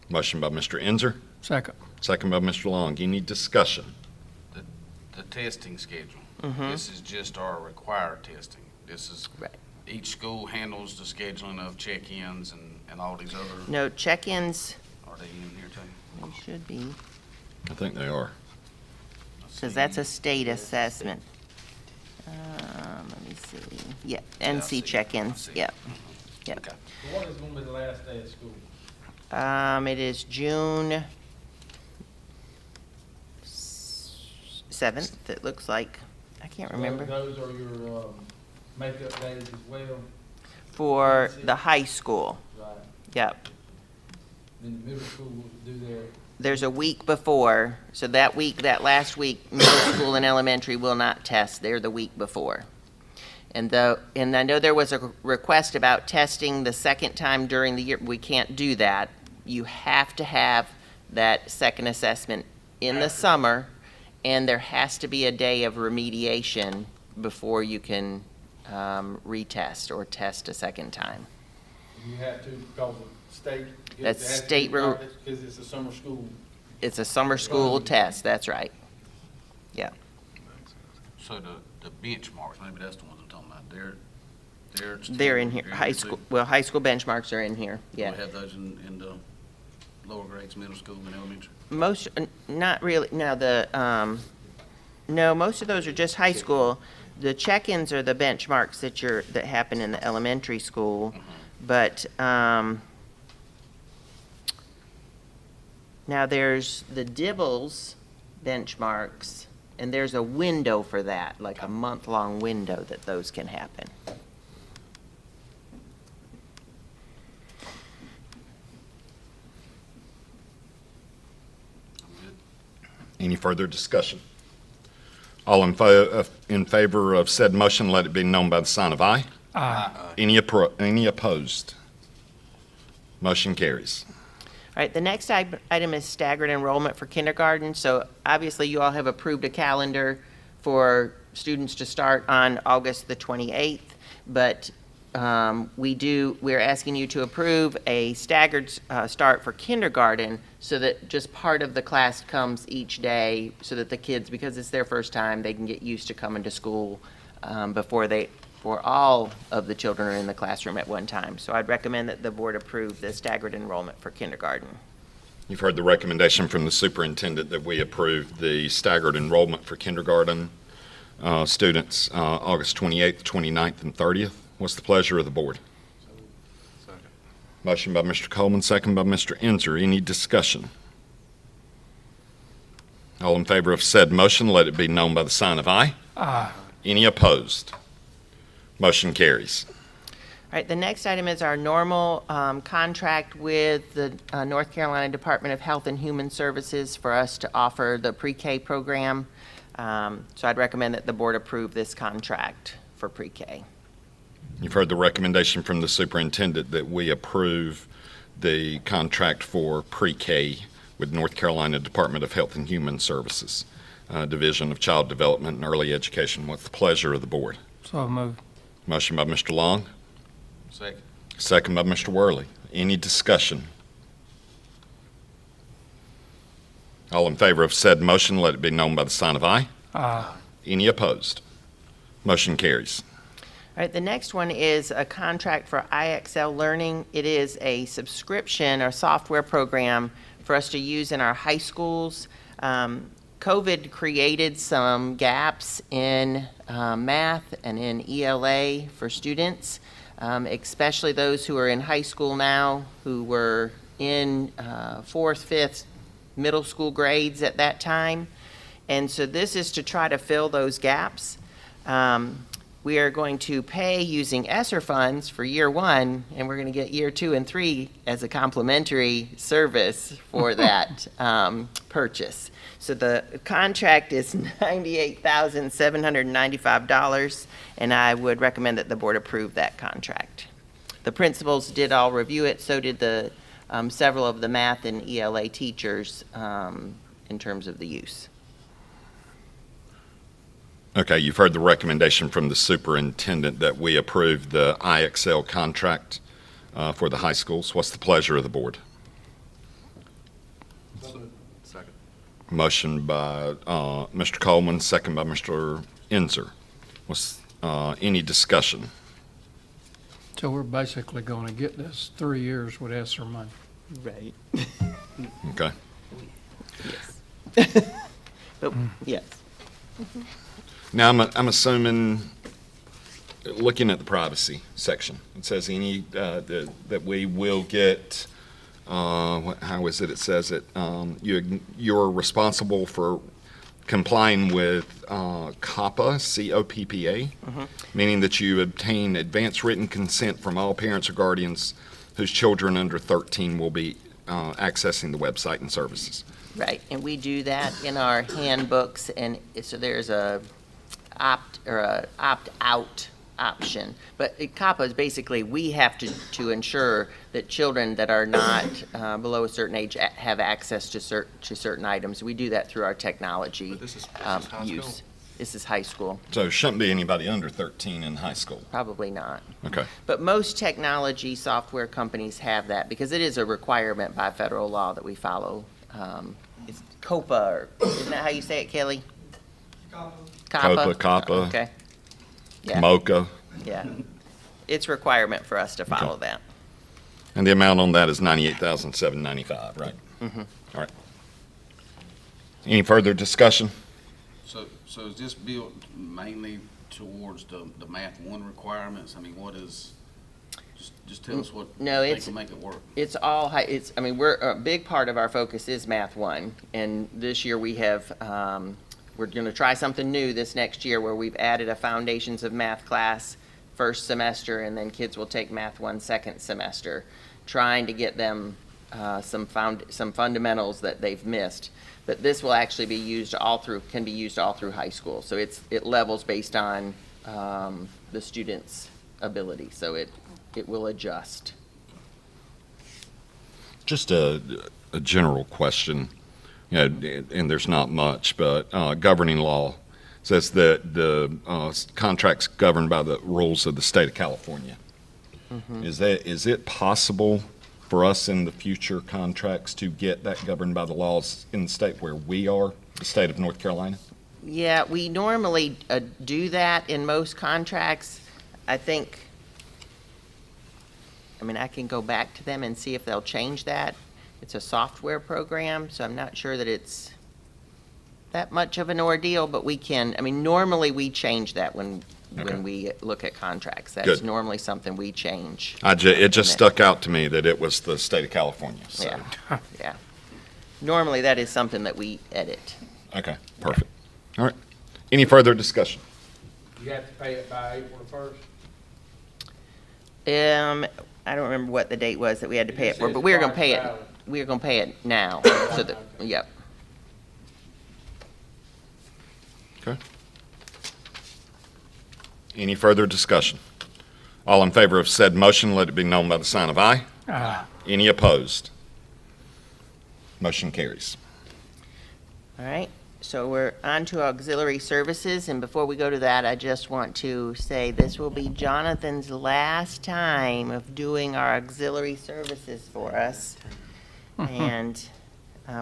Motion by Mr. Enzer,
Second.
second by Mr. Long. Any discussion?
The testing schedule,
Mhm.
this is just our required testing. This is,
Right.
each school handles the scheduling of check-ins and all these other,
No, check-ins,
are they in here too?
they should be,
I think they are.
because that's a state assessment. Let me see. Yeah, NC check-ins, yep. Yep.
Okay.
What is going to be the last day of school?
It is June 7th, it looks like. I can't remember.
Those are your makeup days as well,
For the high school,
right?
yep.
Then the middle school will do their.
There's a week before, so that week, that last week, middle school and elementary will not test. They're the week before. And I know there was a request about testing the second time during the year. We can't do that. You have to have that second assessment in the summer, and there has to be a day of remediation before you can retest or test a second time.
You have to because of state.
That's state rule.
Because it's a summer school.
It's a summer school test, that's right. Yeah.
So the benchmarks, maybe that's the ones I'm talking about, they're.
They're in here, high
too.
school, well, high school benchmarks are in here, yeah.
We have those in the lower grades, middle school and elementary.
Most, not really, no, no, most of those are just high school. The check-ins are the benchmarks that happen in the elementary school, but, now there's the DIBELS benchmarks, and there's a window for that, like a month-long window that those can happen.
I'm good.
Any further discussion? All in favor of said motion, let it be known by the sign of aye.
Aye.
Any opposed? Motion carries.
All right, the next item is staggered enrollment for kindergarten. So obviously, you all have approved a calendar for students to start on August the 28th, but we're asking you to approve a staggered start for kindergarten so that just part of the class comes each day so that the kids, because it's their first time, they can get used to coming to school before all of the children are in the classroom at one time. So I'd recommend that the board approve the staggered enrollment for kindergarten.
You've heard the recommendation from the superintendent that we approve the staggered enrollment for kindergarten students August 28th, 29th, and 30th. What's the pleasure of the board?
Second.
Motion by Mr. Coleman, second by Mr. Enzer. Any discussion? All in favor of said motion, let it be known by the sign of aye.
Aye.
Any opposed? Motion carries.
All right, the next item is our normal contract with the North Carolina Department of Health and Human Services for us to offer the pre-K program. So I'd recommend that the board approve this contract for pre-K.
You've heard the recommendation from the superintendent that we approve the contract for pre-K with North Carolina Department of Health and Human Services, Division of Child Development and Early Education. What's the pleasure of the board?
So moved.
Motion by Mr. Long,
Second.
second by Mr. Worley. Any discussion? All in favor of said motion, let it be known by the sign of aye.
Aye.
Any opposed? Motion carries.
All right, the next one is a contract for IXL Learning. It is a subscription or software program for us to use in our high schools. COVID created some gaps in math and in ELA for students, especially those who are in high school now, who were in 4th, 5th middle school grades at that time. And so this is to try to fill those gaps. We are going to pay using ESSER funds for year 1, and we're going to get year 2 and 3 as a complimentary service for that purchase. So the contract is $98,795, and I would recommend that the board approve that contract. The principals did all review it, so did the several of the math and ELA teachers in terms of the use.
Okay, you've heard the recommendation from the superintendent that we approve the IXL contract for the high schools. What's the pleasure of the board?
Second.
Motion by Mr. Coleman, second by Mr. Enzer. Was any discussion?
So we're basically going to get this 3 years with ESSER money.
Right.
Okay.
Yes. But, yes.
Now, I'm assuming, looking at the privacy section, it says any, that we will get, how is it? It says that you're responsible for complying with COPPA, C-O-P-P-A, meaning that you obtain advance written consent from all parents or guardians whose children under 13 will be accessing the website and services.
Right, and we do that in our handbooks, and so there's a opt-out option. But COPPA is basically, we have to ensure that children that are not below a certain age have access to certain items. We do that through our technology
But this is high
use.
school?
This is high school,
So there shouldn't be anybody under 13 in high school.
probably not.
Okay.
But most technology software companies have that because it is a requirement by federal law that we follow. It's COPPA, or isn't that how you say it, Kelly?
COPPA.
Okay. Yeah,
MOCA.
yeah. It's a requirement for us to follow that.
And the amount on that is $98,795, right?
Mhm.
All right. Any further discussion?
So is this built mainly towards the Math 1 requirements? I mean, what is, just tell us what
No,
you think
it's-
will make it work.
It's all high, I mean, a big part of our focus is Math 1. And this year we have, we're going to try something new this next year where we've added a Foundations of Math class first semester, and then kids will take Math 1 second semester, trying to get them some fundamentals that they've missed. But this will actually be used can be used all through high school. So it levels based on the student's ability. So it will adjust.
Just a general question, and there's not much, but governing law says that the contract's governed by the rules of the state of California.
Mm-hmm.
Is it possible for us in the future contracts to get that governed by the laws in the state where we are, the state of North Carolina?
Yeah, we normally do that in most contracts. I can go back to them and see if they'll change that. It's a software program, so I'm not sure that it's that much of an ordeal, but we can, normally we change that when we look at contracts. That's
Good.
normally something we change.
It just stuck out to me that it was the state of California, so.
Yeah, yeah. Normally, that is something that we edit.
Okay, perfect. All right. Any further discussion?
You have to pay it by April 1st?
I don't remember what the date was that we had to pay it for,
It
but
says
we are gonna
prior
pay it,
ballot.
we are gonna pay it now, so that, yep.
Okay. Any further discussion? All in favor of said motion, let it be known by the sign of aye. Any opposed? Motion carries.
All right, so we're on to auxiliary services, and before we go to that, I just want to say this will be Jonathan's last time of doing our auxiliary services for us. And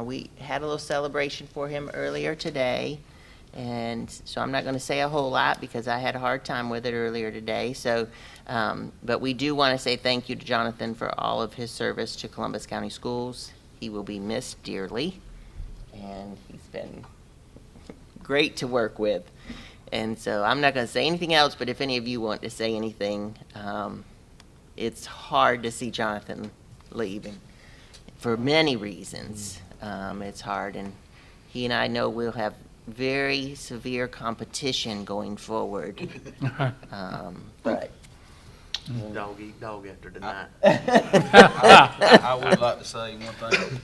we had a little celebration for him earlier today, and so I'm not going to say a whole lot because I had a hard time with it earlier today. So, but we do want to say thank you to Jonathan for all of his service to Columbus County Schools. He will be missed dearly, and he's been great to work with. And so I'm not going to say anything else, but if any of you want to say anything, it's hard to see Jonathan leaving for many reasons. It's hard, and he and I know we'll have very severe competition going forward. But
Dog eat dog after tonight.
I would like to say one thing.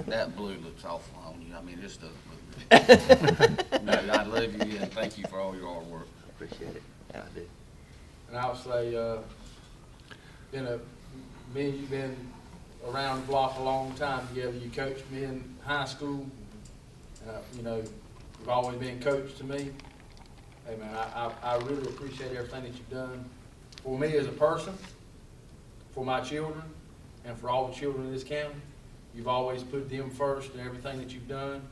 That blue looks awful on you. I mean, it just doesn't look good. No, I love you and thank you for all your hard work.
Appreciate it. I do.
And I'll say, me and you've been around the block a long time together. You coached me in high school. You've always been coach to me. Hey, man, I really appreciate everything that you've done for me as a person, for my children, and for all the children in this county. You've always put them first in everything that you've done.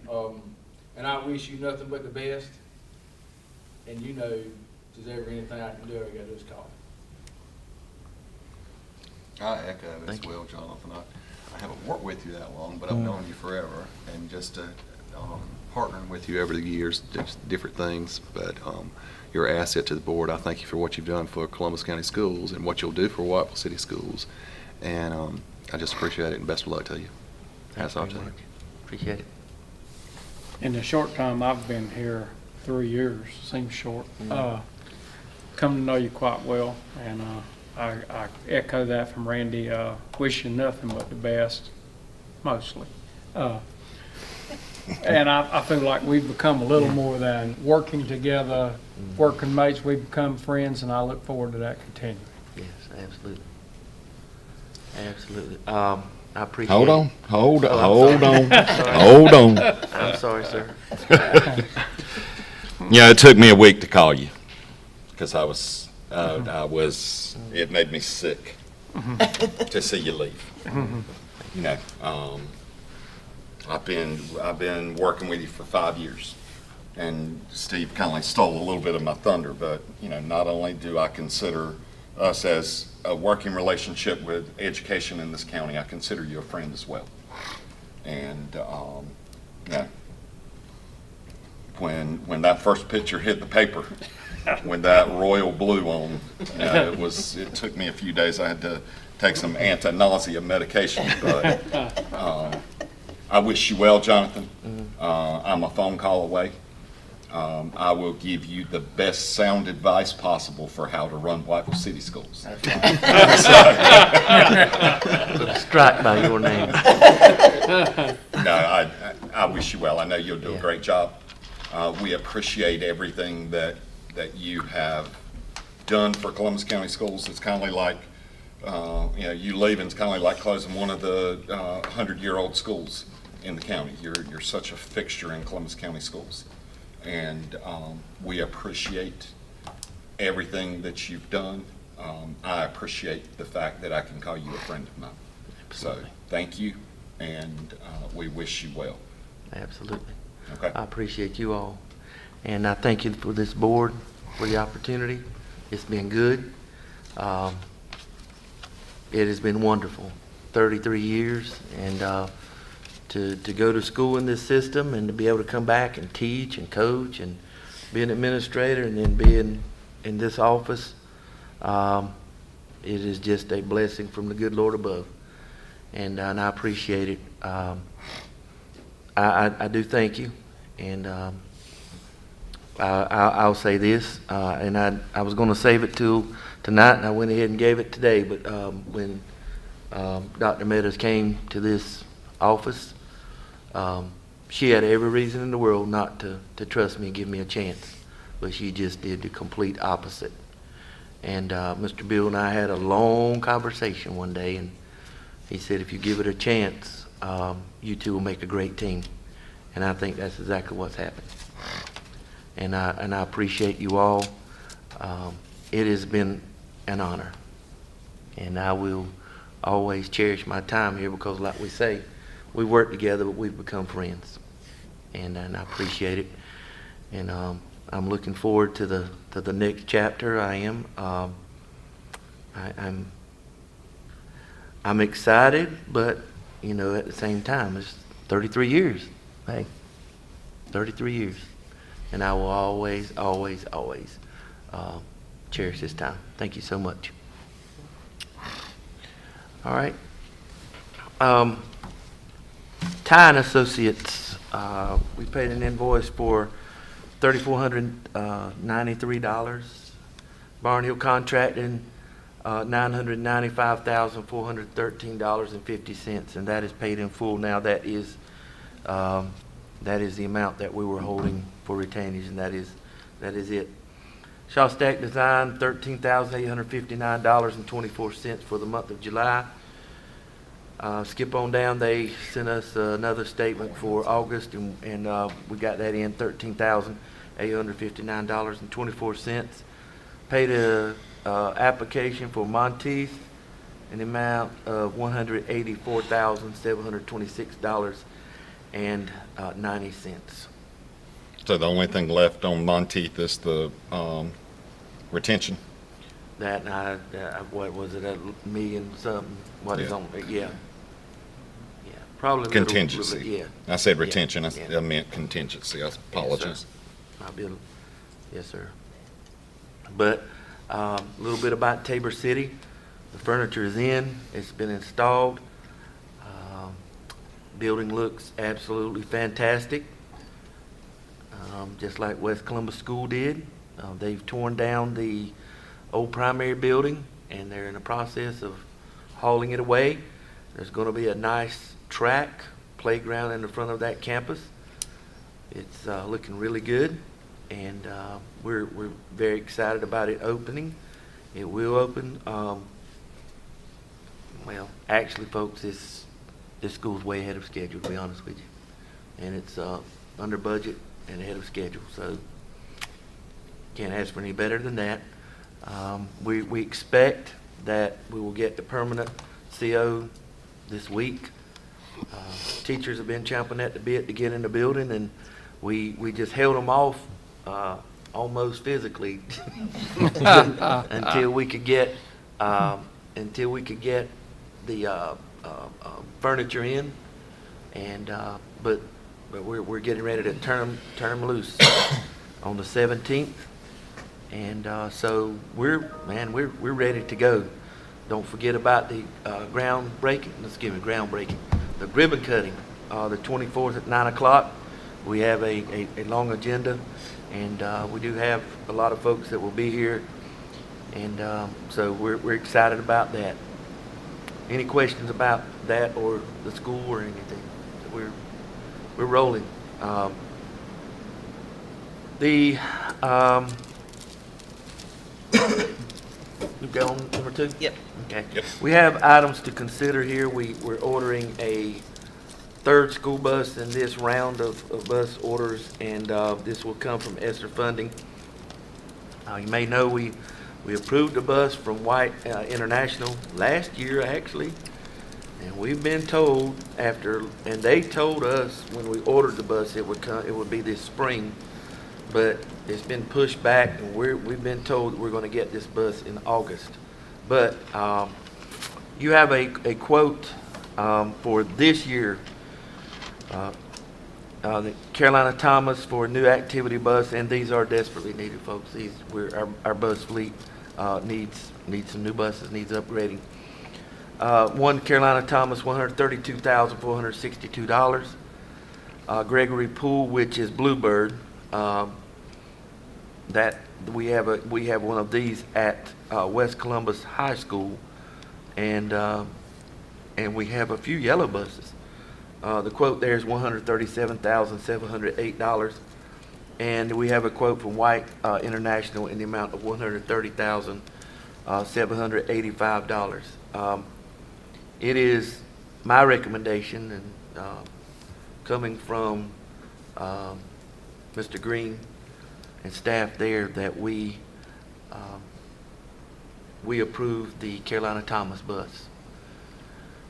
And I wish you nothing but the best. And you know, if there's ever anything I can do, all you gotta do is call me.
I echo as well, Jonathan. I haven't worked with you that long, but I've known you forever, and just partnering with you over the years, just different things. But you're an asset to the board. I thank you for what you've done for Columbus County Schools and what you'll do for Whiteville City Schools. And I just appreciate it, and best of luck to you. That's all to you.
Appreciate it.
In the short time I've been here, 3 years, seems short, come to know you quite well, and I echo that from Randy. Wish you nothing but the best, mostly. And I feel like we've become a little more than working together, working mates. We've become friends, and I look forward to that continuing.
Yes, absolutely. Absolutely. I appreciate
Hold on,
it.
hold
Oh, I'm
on,
sorry.
hold on.
I'm sorry, sir.
Yeah, it took me a week to call you, because it made me sick to see you leave. I've been working with you for 5 years, and Steve kind of stole a little bit of my thunder, but, not only do I consider us as a working relationship with education in this county, I consider you a friend as well. And, when that first picture hit the paper, when that royal blue on, it took me a few days. I had to take some anti-nausea medication, but I wish you well, Jonathan. I'm a phone call away. I will give you the best sound advice possible for how to run Whiteville City Schools.
Strike by your name.
No, I wish you well. I know you'll do a great job. We appreciate everything that you have done for Columbus County Schools. It's kind of like, you leaving is kind of like closing one of the 100-year-old schools in the county. You're such a fixture in Columbus County Schools. And we appreciate everything that you've done. I appreciate the fact that I can call you a friend of mine.
Absolutely.
So thank you, and we wish you well.
Absolutely.
Okay.
I appreciate you all. And I thank you for this board, for the opportunity. It's been good. It has been wonderful. 33 years, and to go to school in this system and to be able to come back and teach and coach and be an administrator and then be in this office, it is just a blessing from the good Lord above. And I appreciate it. I do thank you. And I'll say this, and I was going to save it till tonight, and I went ahead and gave it today, but when Dr. Meadows came to this office, she had every reason in the world not to trust me and give me a chance, but she just did the complete opposite. And Mr. Bill and I had a long conversation one day, and he said, if you give it a chance, you two will make a great team. And I think that's exactly what's happened. And I appreciate you all. It has been an honor, and I will always cherish my time here, because like we say, we work together, but we've become friends, and I appreciate it. And I'm looking forward to the next chapter. I am. I'm excited, but you know, at the same time, it's 33 years. Hey, 33 years. And I will always, always, always cherish this time. Thank you so much. All right. Ty & Associates, we paid an invoice for $3,493. Barnhill Contracting, $995,413.50, and that is paid in full now. That is the amount that we were holding for retainage, and that is it. Shawstack Design, $13,859.24 for the month of July. Skip on down, they sent us another statement for August, and we got that in, $13,859.24. Paid a application for Monteith in the amount of $184,726.90.
So the only thing left on Monteith is the retention?
That, what was it, a million something? What is
Yeah.
on, yeah. Yeah, probably a little-
Contingency.
Yeah.
I said retention,
Yeah.
I meant contingency, I apologize.
Might be yes, sir. But a little bit about Tabor City. The furniture is in. It's been installed. Building looks absolutely fantastic, just like West Columbus School did. They've torn down the old primary building, and they're in the process of hauling it away. There's going to be a nice track, playground in the front of that campus. It's looking really good, and we're very excited about it opening. It will open. Well, actually, folks, this school's way ahead of schedule, to be honest with you, and it's under budget and ahead of schedule. So can't ask for any better than that. We expect that we will get the permanent CO this week. Teachers have been chomping at the bit to get in the building, and we just held them off almost physically until we could get the furniture in, and but we're getting ready to turn them loose on the 17th, and so we're ready to go. Don't forget about the groundbreaking. The ribbon cutting, the 24th at 9 o'clock. We have a long agenda, and we do have a lot of folks that will be here, and so we're excited about that. Any questions about that or the school or anything? We're rolling. We go on number 2?
Yep.
Okay.
Yep.
We have items to consider here. We're ordering a third school bus in this round of bus orders, and this will come from ESSER funding. You may know we approved a bus from White International last year, actually, and we've been told and they told us when we ordered the bus it would be this spring, but it's been pushed back, and we've been told we're going to get this bus in August. But you have a quote for this year. The Carolina Thomas for a new activity bus, and these are desperately needed, folks. Our bus fleet needs some new buses, needs upgrading. One Carolina Thomas, $132,462. Gregory Poole, which is Bluebird, that we have one of these at West Columbus High School, and we have a few yellow buses. The quote there is $137,708, and we have a quote from White International in the amount of $130,785. It is my recommendation, and coming from Mr. Green and staff there, that we approve the Carolina Thomas bus.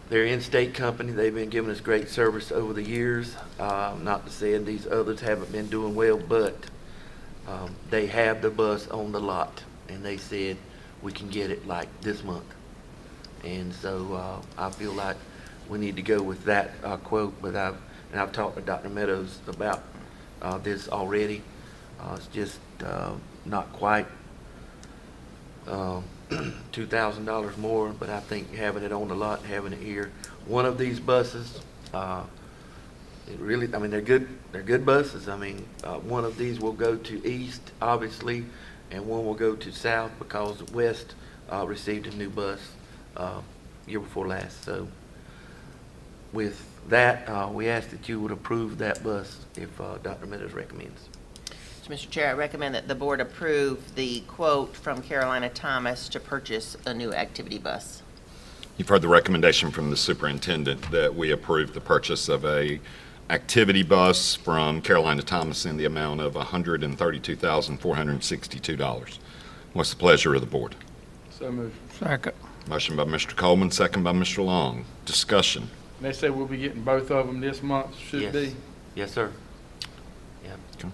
They're an in-state company. They've been giving us great service over the years. Not to say these others haven't been doing well, but they have the bus on the lot, and they said we can get it like this month. And so I feel like we need to go with that quote, but I've talked to Dr. Meadows about this already. It's just not quite $2,000 more, but I think having it on the lot, having it here, one of these buses, it really, I mean, they're good buses. I mean, one of these will go to east, obviously, and one will go to south because west received a new bus year before last. So with that, we ask that you would approve that bus if Dr. Meadows recommends.
So, Mr. Chair, I recommend that the board approve the quote from Carolina Thomas to purchase a new activity bus.
You've heard the recommendation from the superintendent that we approve the purchase of a activity bus from Carolina Thomas in the amount of $132,462. What's the pleasure of the board?
So moved. Second.
Motion by Mr. Coleman, second by Mr. Long. Discussion.
They say we'll be getting both of them this month, should
Yes.
be.
Yes, sir. Yeah.
Okay.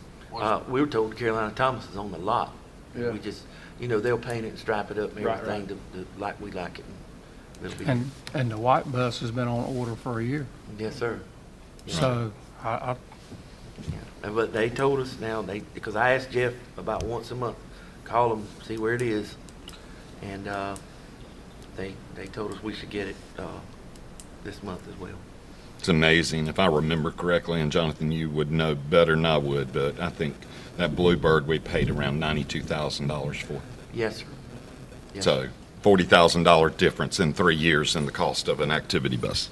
We were told Carolina Thomas is on the lot.
Yeah.
We just, they'll paint it and stripe it up and
Right,
everything like we like it. It'll be-
And the white bus has been on order for a year.
Yes, sir. Yeah.
So
Yeah. But they told us now, because I asked Jeff about once a month, call them, see where it is. And they told us we should get it this month as well.
It's amazing. If I remember correctly, and Jonathan, you would know better than I would, but I think that Bluebird we paid around $92,000 for.
Yes, sir. Yes.
So $40,000 difference in 3 years in the cost of an activity bus.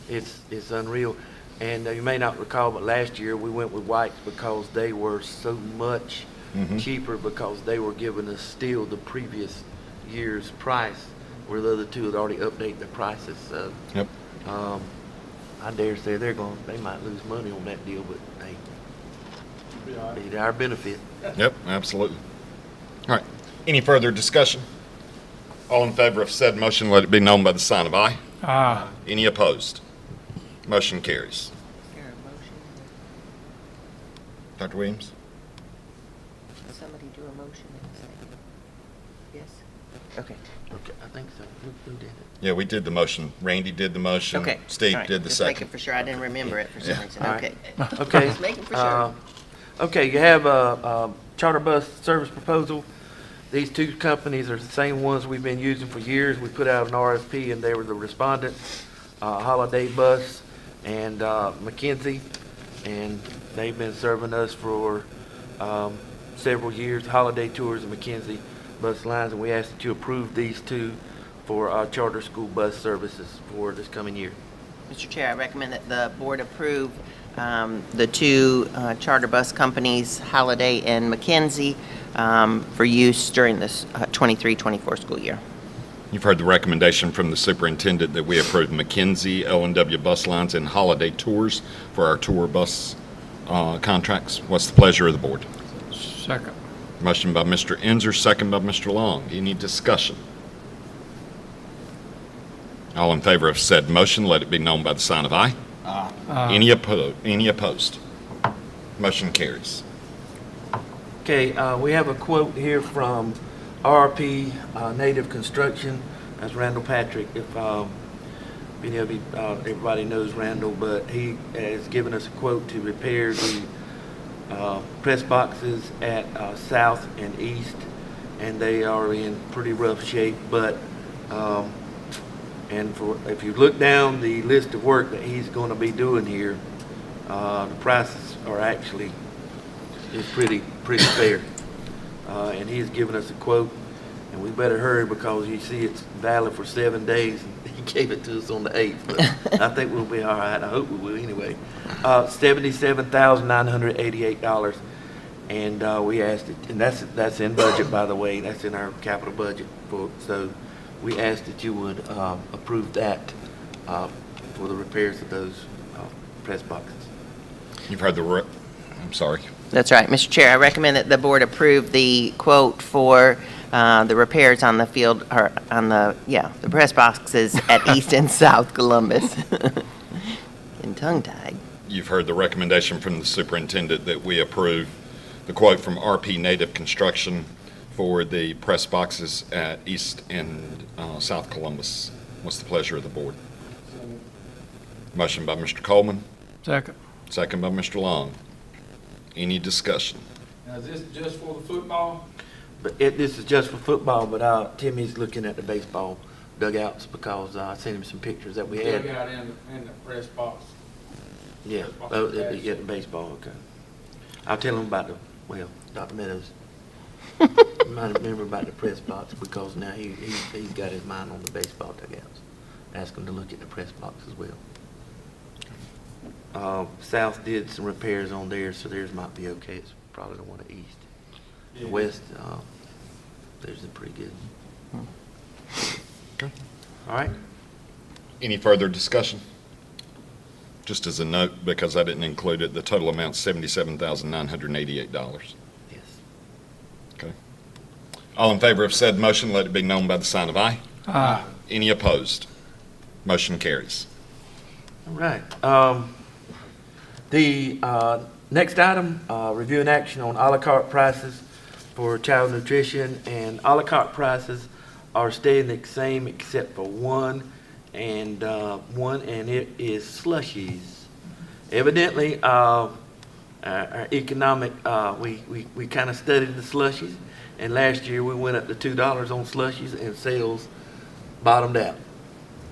It's unreal. And you may not recall, but last year we went with whites because they were so much cheaper because they were giving us still the previous year's price, where the other two had already updated their prices. So
Yep.
I dare say they might lose money on that deal, but hey, be to our benefit.
Yep, absolutely. All right. Any further discussion? All in favor of said motion, let it be known by the sign of aye.
Aye.
Any opposed? Motion carries.
Is there a motion?
Dr. Williams?
Somebody do a motion and a second? Yes? Okay.
Okay, I think so. Who did it?
Yeah, we did the motion. Randy did the motion.
Okay.
Steve
All right.
did the
Just
second.
making for sure. I didn't remember it for some
Yeah.
reason.
All right.
Okay.
Okay.
Just making for sure.
Okay, you have a charter bus service proposal. These two companies are the same ones we've been using for years. We put out an RFP and they were the respondents, Holiday Bus and McKenzie. And they've been serving us for several years, Holiday Tours and McKenzie Bus Lines. And we ask that you approve these two for our charter school bus services for this coming year.
Mr. Chair, I recommend that the board approve the two charter bus companies, Holiday and McKenzie, for use during this 23-24 school year.
You've heard the recommendation from the superintendent that we approve McKenzie, L&W Bus Lines, and Holiday Tours for our tour bus contracts. What's the pleasure of the board?
Second.
Motion by Mr. Enzer, second by Mr. Long. Any discussion? All in favor of said motion, let it be known by the sign of aye. Any opposed? Motion carries.
Okay, we have a quote here from RP Native Construction. That's Randall Patrick. If any of you, everybody knows Randall, but he has given us a quote to repair the press boxes at South and East, and they are in pretty rough shape. But if you look down the list of work that he's going to be doing here, the prices are actually pretty fair. And he's given us a quote, and we better hurry because you see it's valid for 7 days. He gave it to us on the 8th, but I think we'll be all right. I hope we will anyway. $77,988, and we asked it, and that's in budget, by the way. That's in our capital budget. So we asked that you would approve that for the repairs of those press boxes.
You've heard I'm sorry.
That's right, Mr. Chair. I recommend that the board approve the quote for the repairs on the field, or on the press boxes at East and South Columbus. And tongue-tied.
You've heard the recommendation from the superintendent that we approve the quote from RP Native Construction for the press boxes at East and South Columbus. What's the pleasure of the board? Motion by Mr. Coleman,
Second.
second by Mr. Long. Any discussion?
Now, is this just for the football?
But this is just for football, but Timmy's looking at the baseball dugouts because I sent him some pictures that we had.
Dug out in the press box.
Yeah, the baseball, okay. I'll tell him about Dr. Meadows. You might remember about the press box because now he's got his mind on the baseball dugouts. Ask him to look at the press box as well. South did some repairs on theirs, so theirs might be okay. It's probably the one at East. The West, theirs is pretty good.
Okay.
All right.
Any further discussion? Just as a note, because I didn't include it, the total amount's $77,988.
Yes.
Okay. All in favor of said motion, let it be known by the sign of aye.
Aye.
Any opposed? Motion carries.
All right. The next item, review and action on a la carte prices for child nutrition, and a la carte prices are staying the same except for one, and it is slushies. Evidently, our economic, we kind of studied the slushies, and last year we went up to $2 on slushies, and sales bottomed out.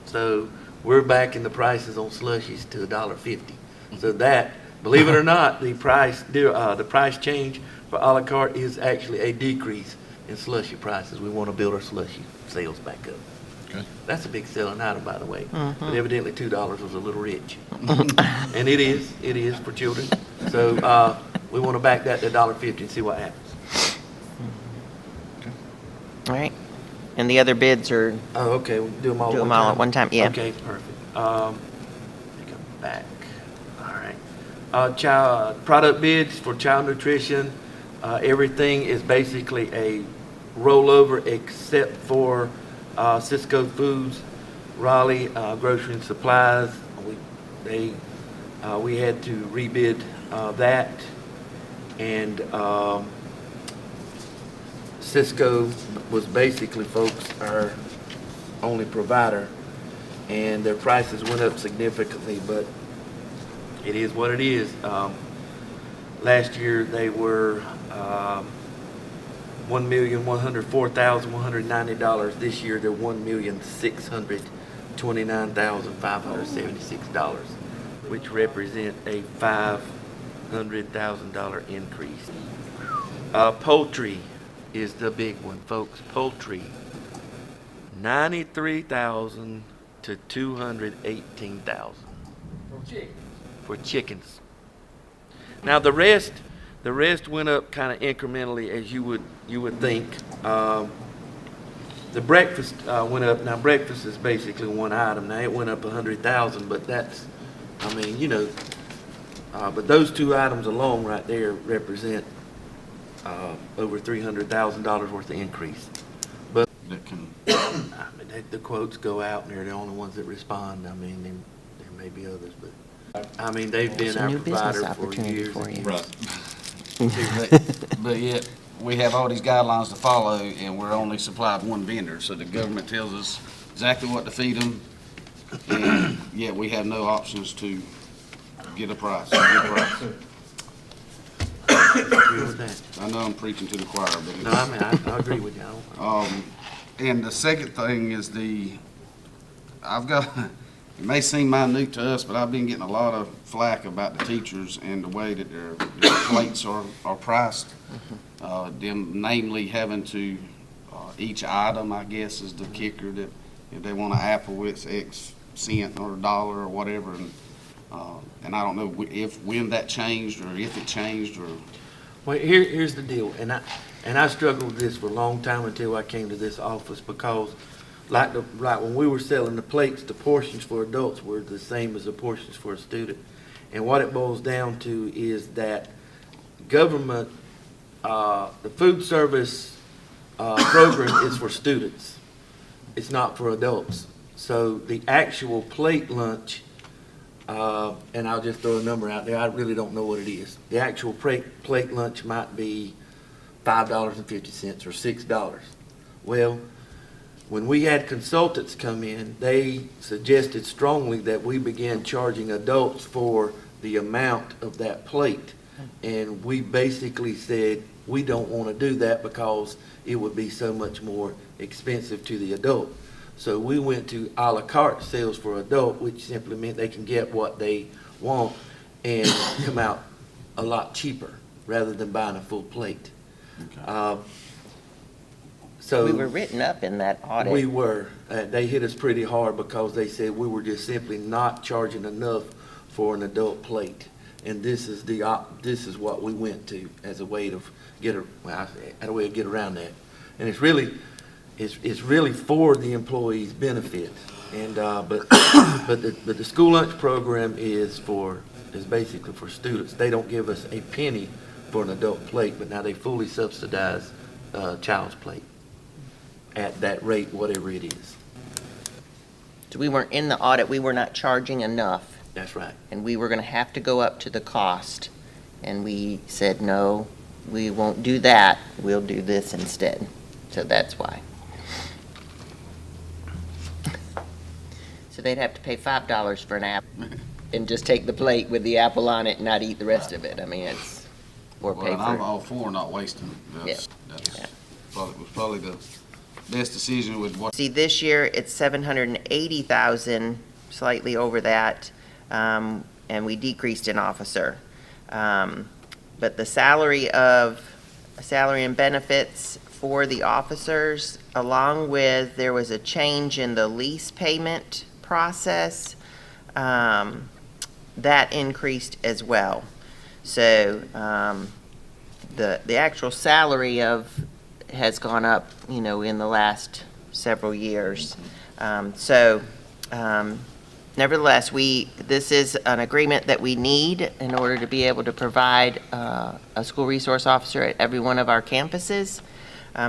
So we're back in the prices on slushies to $1.50. So that, believe it or not, the price change for a la carte is actually a decrease in slushy prices. We want to build our slushy sales back up.
Okay.
That's a big selling item, by the way. But evidently $2 was a little rich. And it is for children. So we want to back that to $1.50 and see what happens.
All right. And the other bids are,
Oh, okay, we can do them all
do
at
them
one
all
time?
at one time, yeah.
Okay, perfect. I think I'm back. All right. Child product bids for child nutrition. Everything is basically a rollover except for Cisco Foods, Raleigh Grocery and Supplies. We had to rebid that, and Cisco was basically, folks, our only provider, and their prices went up significantly, but it is what it is. Last year they were $1,104,190. This year they're $1,629,576, which represent a $500,000 increase. Poultry is the big one, folks. Poultry, $93,000 to $218,000 for chickens. Now the rest went up kind of incrementally, as you would think. The breakfast went up. Now breakfast is basically one item. Now it went up $100,000, but that's, I mean, you know, but those two items alone right there represent over $300,000 worth of increase. But I mean, the quotes go out, and they're the only ones that respond. I mean, there may be others, but I mean, they've been our provider for years.
Right.
But yet, we have all these guidelines to follow, and we're only supplied one vendor, so the government tells us exactly what to feed them, and yet we have no options to get a price,
Agree with that.
I know I'm preaching to the choir, but
No, I mean, I agree with you.
and the second thing is I've got, it may seem minute to us, but I've been getting a lot of flack about the teachers and the way that their plates are priced. Them namely having to, each item, I guess, is the kicker, that if they want an apple, it's X cent or $1 or whatever, and I don't know when that changed or if it changed or.
Well, here's the deal, and I struggled with this for a long time until I came to this office, because like when we were selling the plates, the portions for adults were the same as the portions for a student. And what it boils down to is that government, the food service program is for students. It's not for adults. So the actual plate lunch, and I'll just throw a number out there, I really don't know what it is. The actual plate lunch might be $5.50 or $6. Well, when we had consultants come in, they suggested strongly that we begin charging adults for the amount of that plate. And we basically said, we don't want to do that because it would be so much more expensive to the adult. So we went to a la carte sales for adult, which simply meant they can get what they want and come out a lot cheaper rather than buying a full plate. So
We were written up in that audit.
we were. They hit us pretty hard because they said we were just simply not charging enough for an adult plate. And this is this is what we went to as a way to get around that. And it's really for the employees' benefit. And but the school lunch program is basically for students. They don't give us a penny for an adult plate, but now they fully subsidize child's plate at that rate, whatever it is.
So we weren't in the audit, we were not charging enough,
That's right.
and we were gonna have to go up to the cost. And we said, no, we won't do that, we'll do this instead. So that's why. So they'd have to pay $5 for an apple and just take the plate with the apple on it and not eat the rest of it. I mean, or pay
Well, I'm
for,
all for not wasting. That's
Yeah.
probably the best decision with what.
see, this year it's 780,000, slightly over that, and we decreased an officer. But the salary and benefits for the officers, along with, there was a change in the lease payment process, that increased as well. So, the actual salary has gone up, in the last several years. Nevertheless, this is an agreement that we need in order to be able to provide a school resource officer at every one of our campuses.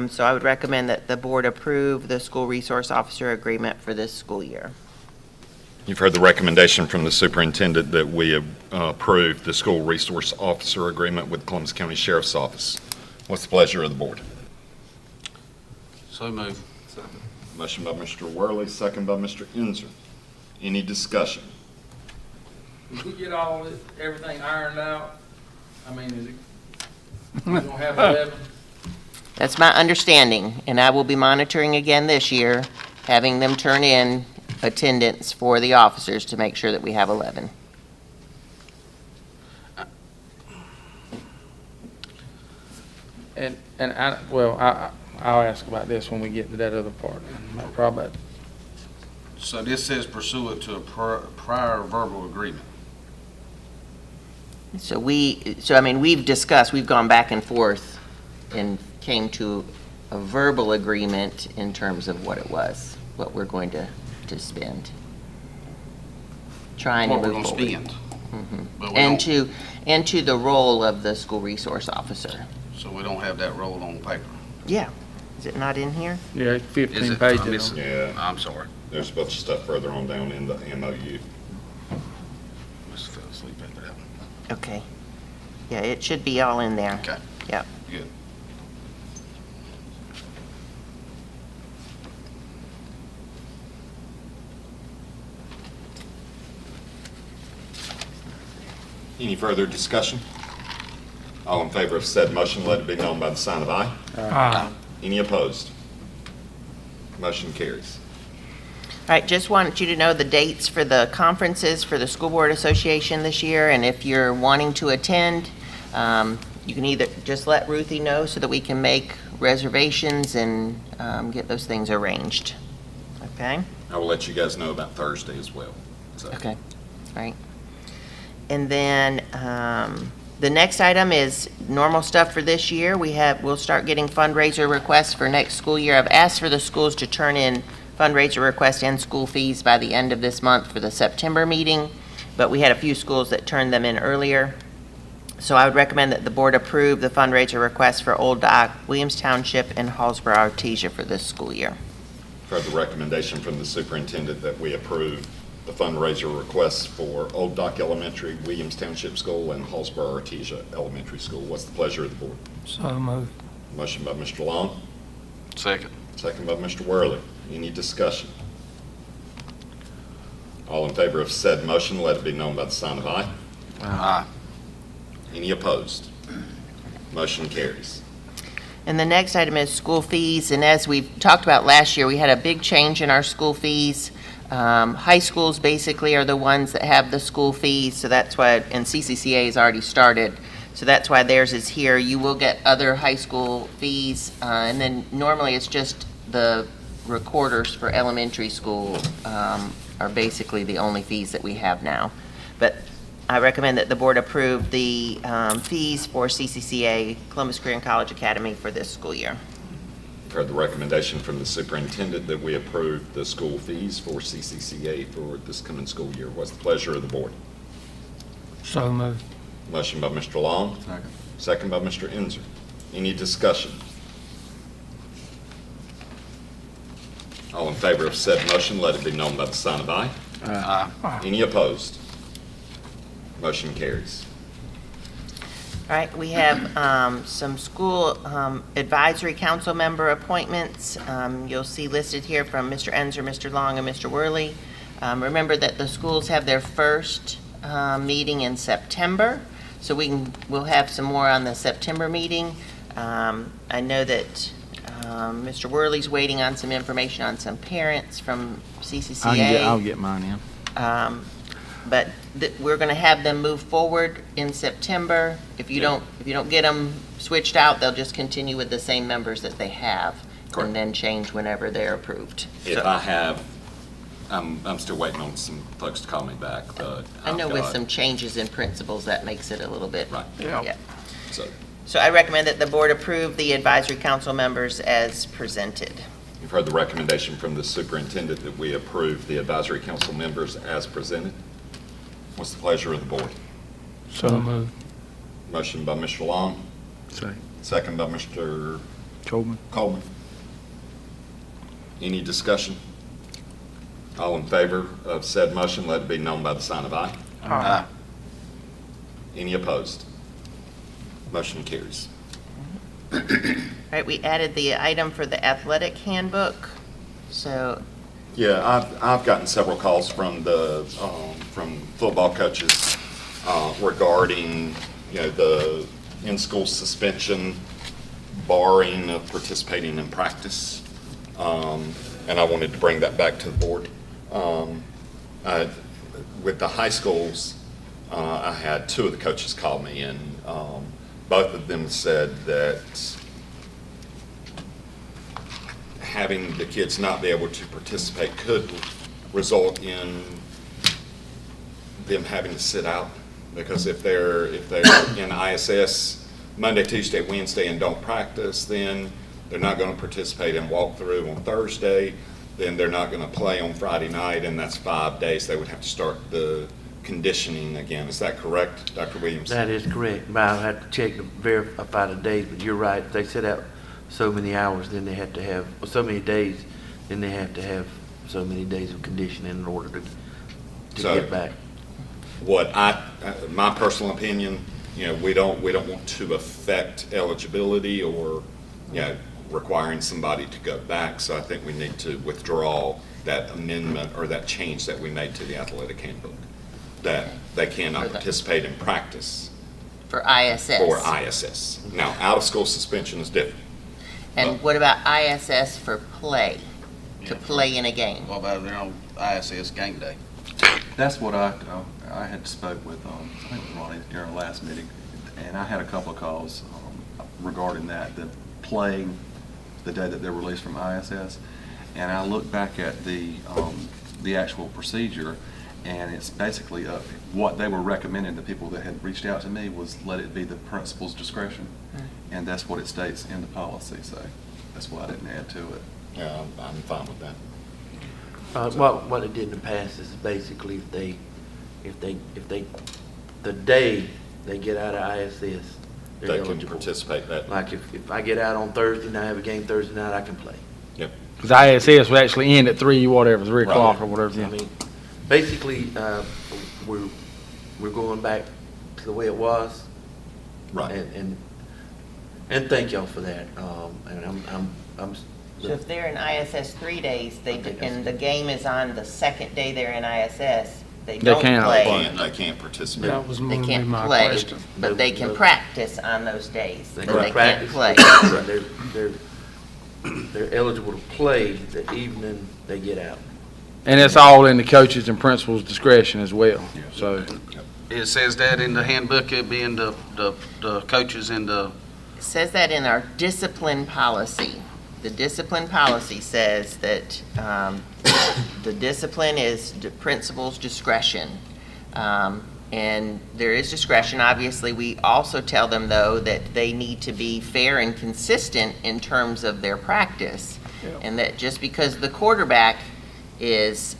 So I would recommend that the board approve the school resource officer agreement for this school year.
You've heard the recommendation from the superintendent that we approve the school resource officer agreement with Columbus County Sheriff's Office. What's the pleasure of the board?
So move.
Motion by Mr. Worley, second by Mr. Inzer. Any discussion?
Did we get everything ironed out? I mean, is it, we don't have 11?
That's my understanding, and I will be monitoring again this year, having them turn in attendance for the officers to make sure that we have 11.
I'll ask about this when we get to that other part. Probably.
So this says pursuant to a prior verbal agreement.
So we've discussed, we've gone back and forth and came to a verbal agreement in terms of what it was, what we're going to spend. Trying to
What we're
move
gonna
forward.
spend.
Mhm.
But we don't-
And to the role of the school resource officer.
So we don't have that rolled on paper.
Yeah. Is it not in here?
Yeah,
Is
15
it? I
pages.
missed it.
Yeah.
I'm sorry.
There's a bunch of stuff further on down in the MOU.
Must have fell asleep after that one.
Okay. Yeah, it should be all in there.
Okay,
Yep.
good.
Any further discussion? All in favor of said motion, let it be known by the sign of aye.
Aye.
Any opposed? Motion carries.
All right, just wanted you to know the dates for the conferences for the School Board Association this year, and if you're wanting to attend, you can either just let Ruthie know so that we can make reservations and get those things arranged. Okay?
I will let you guys know about Thursday as well. So,
Okay, all right. And then the next item is normal stuff for this year. We'll start getting fundraiser requests for next school year. I've asked for the schools to turn in fundraiser requests and school fees by the end of this month for the September meeting, but we had a few schools that turned them in earlier. So I would recommend that the board approve the fundraiser requests for Old Dock, Williams Township, and Hallsborough Artesia for this school year.
heard the recommendation from the superintendent that we approve the fundraiser requests for Old Dock Elementary, Williams Township School, and Hallsborough Artesia Elementary School. What's the pleasure of the board?
So moved.
Motion by Mr. Long,
Second.
second by Mr. Worley. Any discussion? All in favor of said motion, let it be known by the sign of aye.
Aye.
Any opposed? Motion carries.
And the next item is school fees, and as we talked about last year, we had a big change in our school fees. High schools basically are the ones that have the school fees, so that's why, and CCCA has already started, so that's why theirs is here. You will get other high school fees, and then normally it's just the recorders for elementary school are basically the only fees that we have now. But I recommend that the board approve the fees for CCCA, Columbus Career and College Academy, for this school year.
You've heard the recommendation from the superintendent that we approve the school fees for CCCA for this coming school year. What's the pleasure of the board?
So moved.
Motion by Mr. Long.
Second.
Second by Mr. Enzer. Any discussion? All in favor of said motion, let it be known by the sign of aye.
Aye.
Any opposed? Motion carries.
All right, we have some school advisory council member appointments. You'll see listed here from Mr. Enzer, Mr. Long, and Mr. Worley. Remember that the schools have their first meeting in September, so we'll have some more on the September meeting. I know that Mr. Worley's waiting on some information on some parents from CCCA.
I'll get mine in.
But we're going to have them move forward in September. If you don't get them switched out, they'll just continue with the same members that they have.
Correct.
And then change whenever they're approved.
If
So-
I have, I'm still waiting on some folks to call me back, but
I know
I've
with
got-
some changes in principles, that makes it a little bit.
Right.
Yeah.
So
I recommend that the board approve the advisory council members as presented.
you've heard the recommendation from the superintendent that we approve the advisory council members as presented. What's the pleasure of the board?
So moved.
Motion by Mr. Long,
Second.
second by Mr.
Coleman.
Coleman. Any discussion? All in favor of said motion, let it be known by the sign of aye.
Aye.
Any opposed? Motion carries.
All right, we added the item for the athletic handbook. So
Yeah, I've gotten several calls from from football coaches regarding, the in-school suspension, barring of participating in practice. And I wanted to bring that back to the board. With the high schools, I had two of the coaches call me, and both of them said that having the kids not be able to participate could result in them having to sit out, because if they're in ISS Monday, Tuesday, Wednesday and don't practice, then they're not going to participate in walkthrough on Thursday, then they're not going to play on Friday night, and that's 5 days they would have to start the conditioning again. Is that correct, Dr. Williams?
That is correct, but I'll have to check to verify the days, but you're right. If they sit out so many hours, then they have to have, or so many days, then they have to have so many days of conditioning in order to
So-
get back.
My personal opinion, we don't want to affect eligibility or, requiring somebody to go back. So I think we need to withdraw that amendment or that change that we made to the athletic handbook, that they cannot participate in practice
for ISS.
for ISS. Now, out-of-school suspension is different.
And what about ISS for play, to play in a game?
What about their own ISS game day?
That's what I had spoke with, I think it was Ronnie during our last meeting, and I had a couple of calls regarding that, the playing the day that they're released from ISS, and I looked back at the actual procedure, and it's basically what they were recommending. The people that had reached out to me was let it be the principal's discretion, and that's what it states in the policy, so that's why I didn't add to it.
Yeah, I'm fine with that.
What it did in the past is basically if they, the day they get out of ISS, they're
They can
eligible.
participate that.
Like if I get out on Thursday and I have a game Thursday night, I can play.
Yep.
Because ISS would actually end at 3
Right.
o'clock or whatever.
I mean, basically, we're going back to the way it was.
Right.
And thank y'all for that. And I'm
So if they're in ISS 3 days, and the game is on the second day they're in ISS, they don't
can't
play.
They can't participate.
That was
They
going to be
can't
my
play,
question.
but they can practice on those days,
They
but
can
they can't
practice.
play.
They're eligible to play the evening they get out.
And it's all in the coaches and principals' discretion as well, so.
It says that in the handbook, it being the coaches and the,
It says that in our discipline policy. The discipline policy says that the discipline is the principal's discretion. And there is discretion. Obviously, we also tell them, though, that they need to be fair and consistent in terms of their practice. And that just because the quarterback is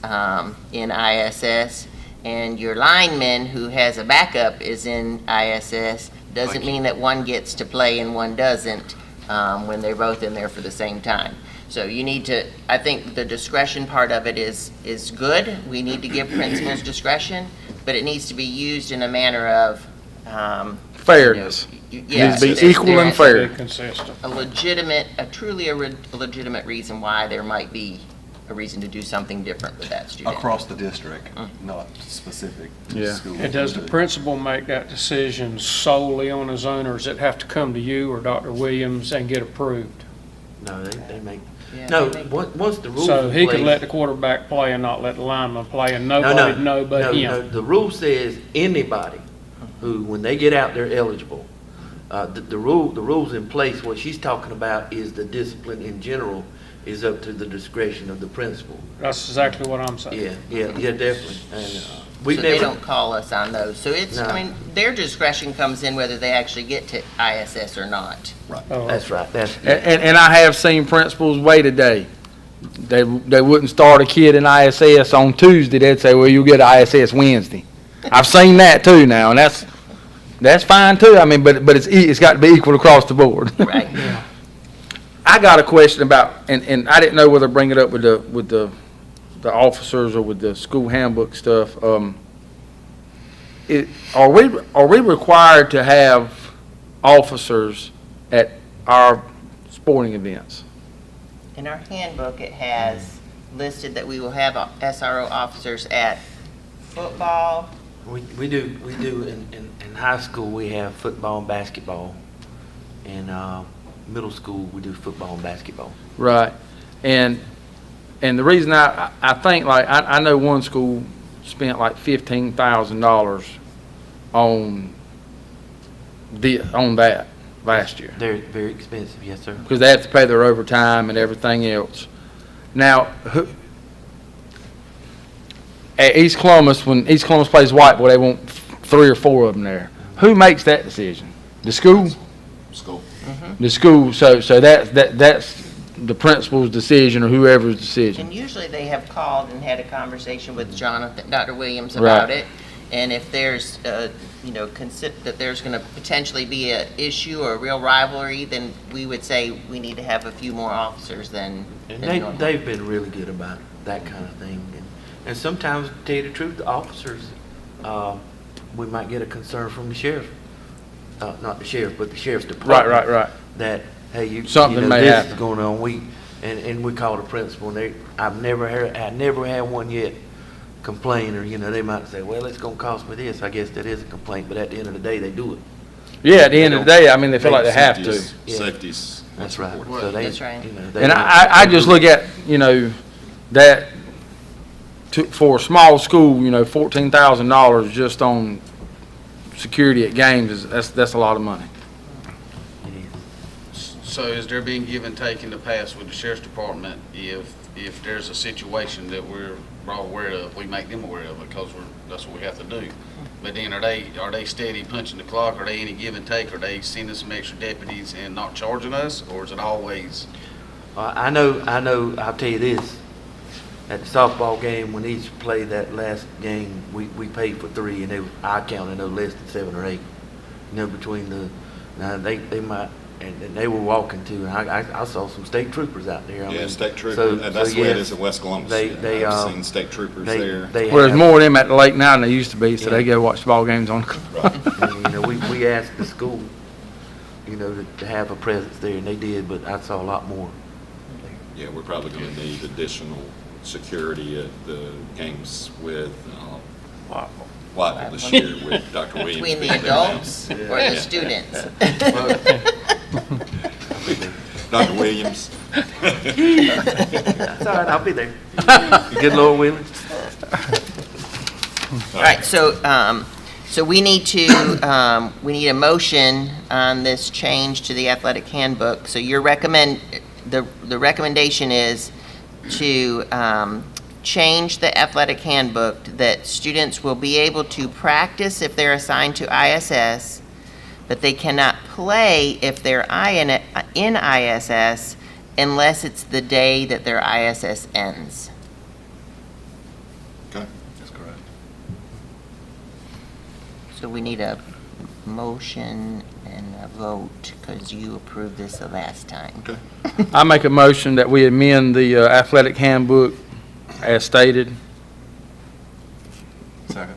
in ISS and your lineman who has a backup is in ISS, doesn't mean that one gets to play and one doesn't when they're both in there for the same time. So you need to, I think the discretion part of it is good. We need to give principals discretion, but it needs to be used in a manner of
Fairness.
yes,
Needs to be equal and fair.
Be consistent.
a truly legitimate reason why there might be a reason to do something different with that student.
Across the district, not specific to
Yeah.
school.
And does the principal make that decision solely on his own, or does it have to come to you or Dr. Williams and get approved?
No, they make,
Yeah,
no,
they make-
once the rules
So
in
he could
place-
let the quarterback play and not let the lineman play, and
No,
nobody know but
no,
him?
no. The rule says anybody who, when they get out, they're eligible. The rules in place, what she's talking about is the discipline in general is up to the discretion of the principal.
That's exactly what I'm saying.
Yeah, definitely. And we've
So they
never,
don't call us on those. So it's,
No.
I mean, their discretion comes in whether they actually get to ISS or not.
Oh,
that's right, that's,
And I have seen principals wait a day. They wouldn't start a kid in ISS on Tuesday, they'd say, well, you'll get ISS Wednesday. I've seen that too now, and that's fine too, I mean, but it's got to be equal across the board.
Right.
I got a question about, and I didn't know whether to bring it up with the officers or with the school handbook stuff. Are we required to have officers at our sporting events?
In our handbook, it has listed that we will have SRO officers at football.
we do in high school, we have football and basketball. In middle school, we do football and basketball.
Right, and the reason I think, like, I know one school spent like $15,000 on that last year.
They're very expensive, yes, sir.
Because they have to pay their overtime and everything else. Now, at East Columbus, when East Columbus plays Whiteboy, they want 3 or 4 of them there. Who makes that decision? The school?
School.
The school, so that's the principal's decision or whoever's decision.
And usually they have called and had a conversation with Jonathan, Dr. Williams about
Right.
it. And if there's, that there's going to potentially be an issue or a real rivalry, then we would say we need to have a few more officers than
And
normal.
they've been really good about that kind of thing. And sometimes, to tell you the truth, the officers, we might get a concern from the sheriff. Not the sheriff, but the sheriff's department.
Right.
That, hey,
Something may
this
happen.
is going on. And we call the principal, and I never had one yet complain, or, they might say, well, it's gonna cost me this. I guess that is a complaint, but at the end of the day, they do it.
Yeah, at the end of the day, I mean, they feel like they have to.
Yeah.
Safety's.
That's right.
important.
So they,
That's right.
they
And
don't-
I just look at, that for a small school, $14,000 just on security at games that's a lot of money.
so is there being give and take in the past with the sheriff's department if there's a situation that we're brought aware of, we make them aware of it because that's what we have to do. But then are they steady punching the clock? Are they any give and take? Are they sending some extra deputies and not charging us, or is it always?
I know, I'll tell you this, at the softball game, when each played that last game, we paid for 3, and I counted no less than 7 or 8. Between now they might, and they were walking too, and I saw some state troopers out there. I
Yeah,
mean,
state troopers, and that's the way it is in West Columbus. I've seen state troopers there.
Well, there's more of them at the lake now than there used to be, so they go watch the ball games on.
And, we asked the school, to have a presence there, and they did, but I saw a lot more.
yeah, we're probably going to need additional security at the games with Whiteville this year with Dr. Williams.
Between the
being there now.
adults or the students?
Dr. Williams.
That's all right, I'll be there. Good Lord willing.
All right, so we need to, we need a motion on this change to the athletic handbook. So the recommendation is to change the athletic handbook that students will be able to practice if they're assigned to ISS, but they cannot play if they're in ISS unless it's the day that their ISS ends.
Okay, that's correct.
So we need a motion and a vote because you approved this the last time.
Okay.
I make a motion that we amend the athletic handbook as stated.
Second.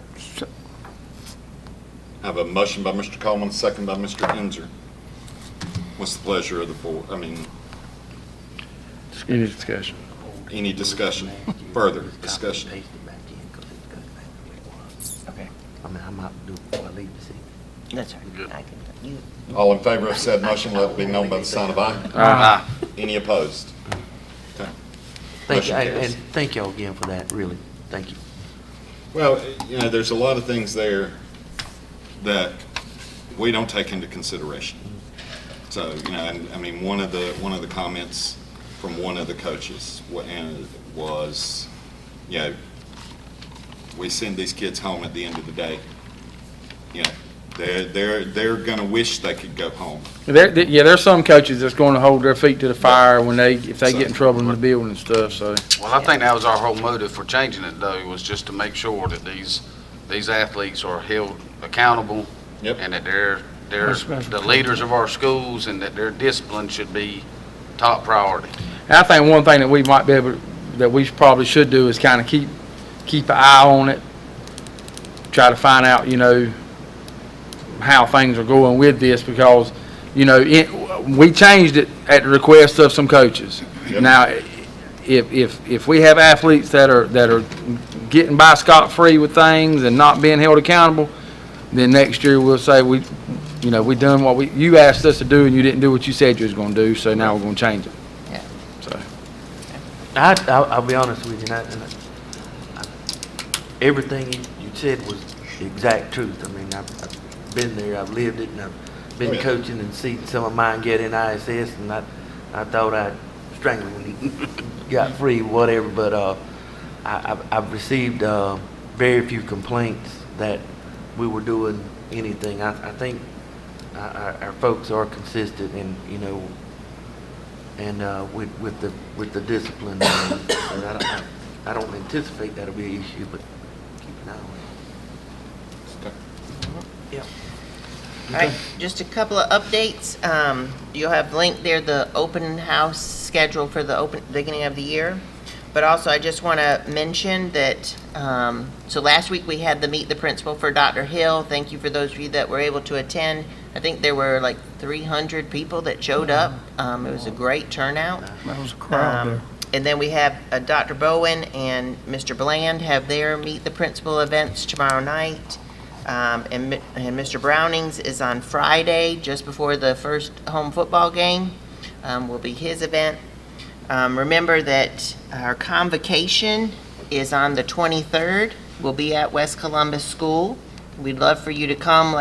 I have a motion by Mr. Coleman, a second by Mr. Inzer. What's the pleasure of the board?
Any discussion?
Any discussion? Further discussion?
Okay.
I mean, I'm out to do it before I leave the seat.
That's all right. I can, you,
All in favor of said motion, let it be known by the sign of aye.
Aye.
Any opposed? Okay.
Thank you,
Motion
and
carries.
thank y'all again for that, really. Thank you.
Well, there's a lot of things there that we don't take into consideration. So, and I mean, one of the comments from one of the coaches was, we send these kids home at the end of the day. They're gonna wish they could go home.
There's some coaches that's going to hold their feet to the fire if they get in trouble in the building and stuff, so.
Well, I think that was our whole motive for changing it, though, was just to make sure that these athletes are held accountable.
Yep.
And that they're the leaders of our schools and that their discipline should be top priority.
And I think one thing that we might be able, that we probably should do is kind of keep an eye on it, try to find out, how things are going with this, because, we changed it at the request of some coaches.
Yep.
Now, if we have athletes that are getting by scot-free with things and not being held accountable, then next year we'll say we done what you asked us to do and you didn't do what you said you was going to do, so now we're going to change it.
Yeah.
So.
I'll be honest with you, everything you said was the exact truth. I mean, I've been there, I've lived it, and I've been coaching and seen some of mine get in ISS, and I thought I'd strangle him when he got free, whatever, but I've received very few complaints that we were doing anything. I think our folks are consistent, and with the discipline. So I don't anticipate that'll be an issue, but keep an eye on it. Yeah.
all right, just a couple of updates. You'll have linked there the open house schedule for the beginning of the year. But also, I just want to mention that, so last week we had the Meet the Principal for Dr. Hill. Thank you for those of you that were able to attend. I think there were like 300 people that showed up. It was a great turnout.
That was a crowd there.
And then we have Dr. Bowen and Mr. Bland have their Meet the Principal events tomorrow night. And Mr. Browning's is on Friday, just before the first home football game, will be his event. Remember that our convocation is on the 23rd. We'll be at West Columbus School. We'd love for you to come.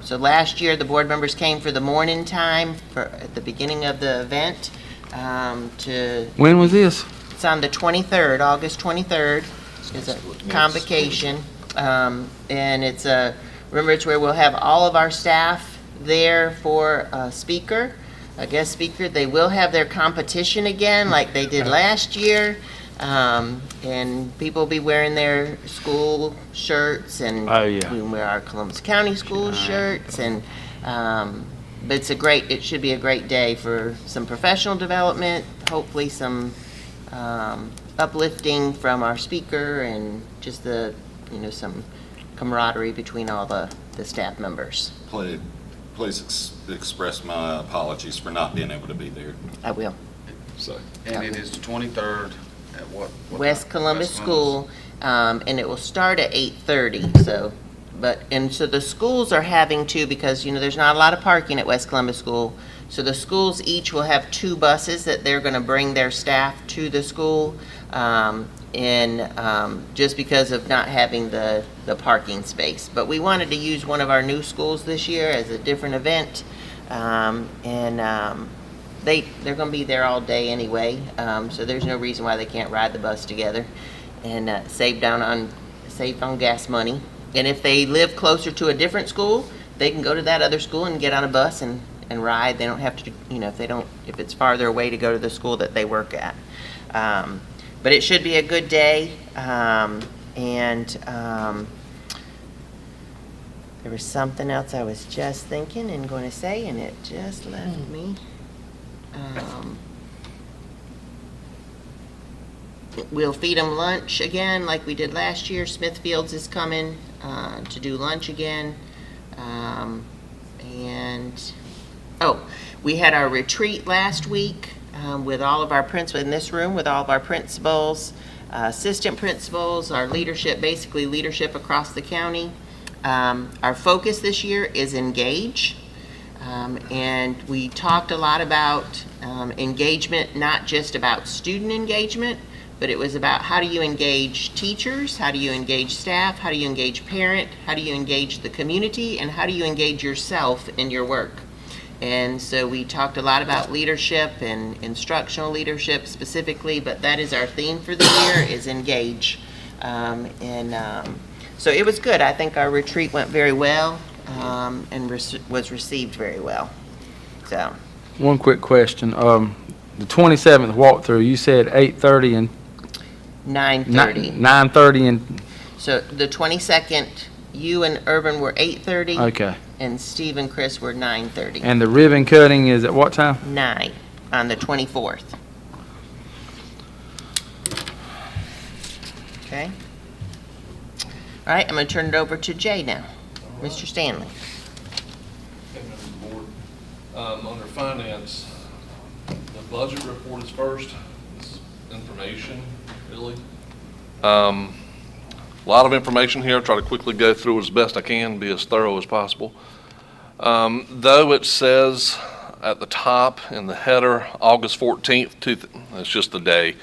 So last year the board members came for the morning time at the beginning of the event.
When was this?
It's on the 23rd, August 23rd. Is a convocation, and it's where we'll have all of our staff there for a speaker. A guest speaker. They will have their competition again like they did last year, and people will be wearing their school shirts, and we can wear our Columbus County school shirts, and but it should be a great day for some professional development, hopefully some uplifting from our speaker, and just some camaraderie between all the staff members.
Please express my apologies for not being able to be there.
I will.
say.
And it is the 23rd at what
West
time?
Columbus
West
School, and it will start at 8:30, so, so the schools are having to, because, there's not a lot of parking at West Columbus School, so the schools each will have 2 buses that they're gonna bring their staff to the school, just because of not having the parking space. But we wanted to use one of our new schools this year as a different event, they're going to be there all day anyway, so there's no reason why they can't ride the bus together and save on gas money. And if they live closer to a different school, they can go to that other school and get on a bus and ride. They don't have to, if it's farther away, to go to the school that they work at. But it should be a good day, there was something else I was just thinking and going to say, and it just left me. We'll feed them lunch again like we did last year. Smithfields is coming to do lunch again. We had our retreat last week with all of our principals in this room, with all of our principals, assistant principals, our leadership, basically leadership across the county. Our focus this year is engage. And we talked a lot about engagement, not just about student engagement, but it was about how do you engage teachers, how do you engage staff, how do you engage parent, how do you engage the community, and how do you engage yourself in your work. And so we talked a lot about leadership and instructional leadership specifically, but that is our theme for the year, is engage. So it was good. I think our retreat went very well. And was received very well. So.
One quick question. The 27th walkthrough, you said 8:30 and
9:30.
9:30 and.
So the 22nd, you and Urban were 8:30.
Okay.
And Steve and Chris were 9:30.
And the ribbon cutting is at what time?
9 on the 24th. Okay. All right, I'm going to turn it over to Jay now. Mr. Stanley.
Members of the board. Under finance, the budget report is first. This is information, really. A lot of information here. I'll try to quickly go through it as best I can, be as thorough as possible. Though it says at the top in the header, August 14th, that's just the day.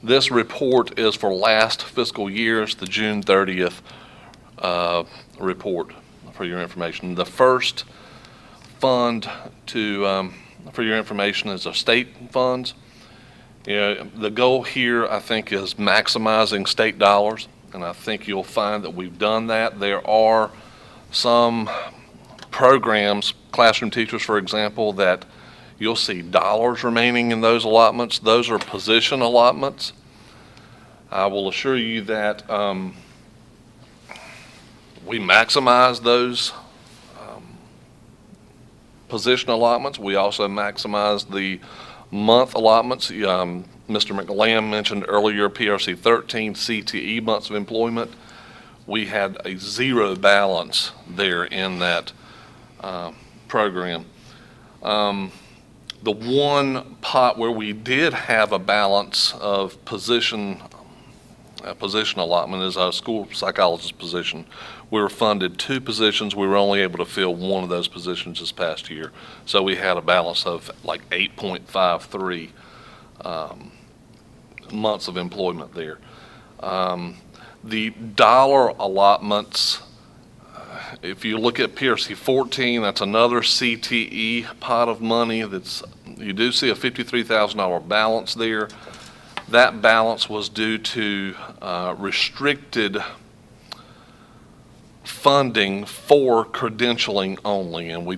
This report is for last fiscal year's, the June 30th report. For your information, the first fund for your information is the state funds. The goal here, I think, is maximizing state dollars, and I think you'll find that we've done that. There are some programs, classroom teachers, for example, that you'll see dollars remaining in those allotments. Those are position allotments. I will assure you that we maximize those position allotments. We also maximize the month allotments. Mr. McLam mentioned earlier PRC 13 CTE months of employment. We had a 0 balance there in that program. The one pot where we did have a balance of position allotment is our school psychologist position. We were funded 2 positions. We were only able to fill 1 of those positions this past year. So we had a balance of like 8.53 months of employment there. The dollar allotments, if you look at PRC 14, that's another CTE pot of money. You do see a $53,000 balance there. That balance was due to restricted funding for credentialing only, and we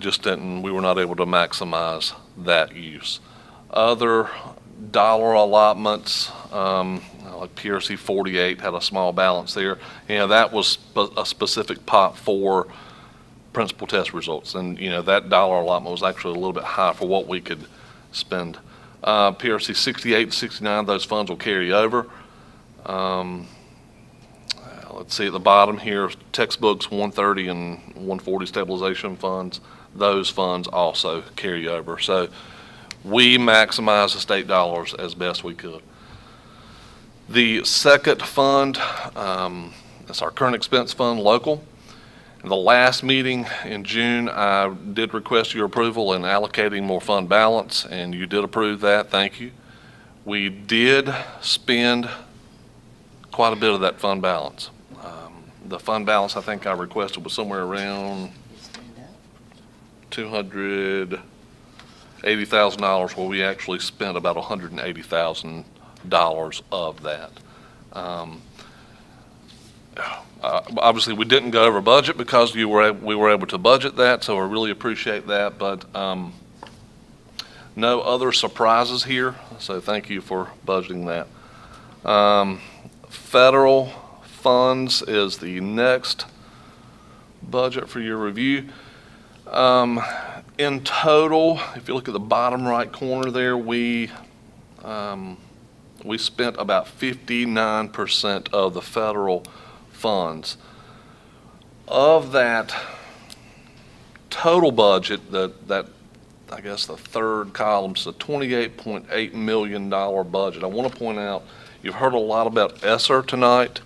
were not able to maximize that use. Other dollar allotments, like PRC 48 had a small balance there. That was a specific pot for principal test results, and that dollar allotment was actually a little bit high for what we could spend. PRC 68 and 69, those funds will carry over. Let's see at the bottom here, textbooks 130 and 140 stabilization funds. Those funds also carry over. So we maximize the state dollars as best we could. The second fund, that's our current expense fund, local. In the last meeting in June, I did request your approval in allocating more fund balance, and you did approve that. Thank you. We did spend quite a bit of that fund balance. The fund balance I think I requested was somewhere around $280,000, where we actually spent about $180,000 of that. Obviously, we didn't go over budget because we were able to budget that, so I really appreciate that. But no other surprises here, so thank you for budgeting that. Federal funds is the next budget for your review. In total, if you look at the bottom right corner there, we spent about 59% of the federal funds. Of that total budget, that I guess the third column is a $28.8 million budget. I want to point out, you've heard a lot about ESSER tonight.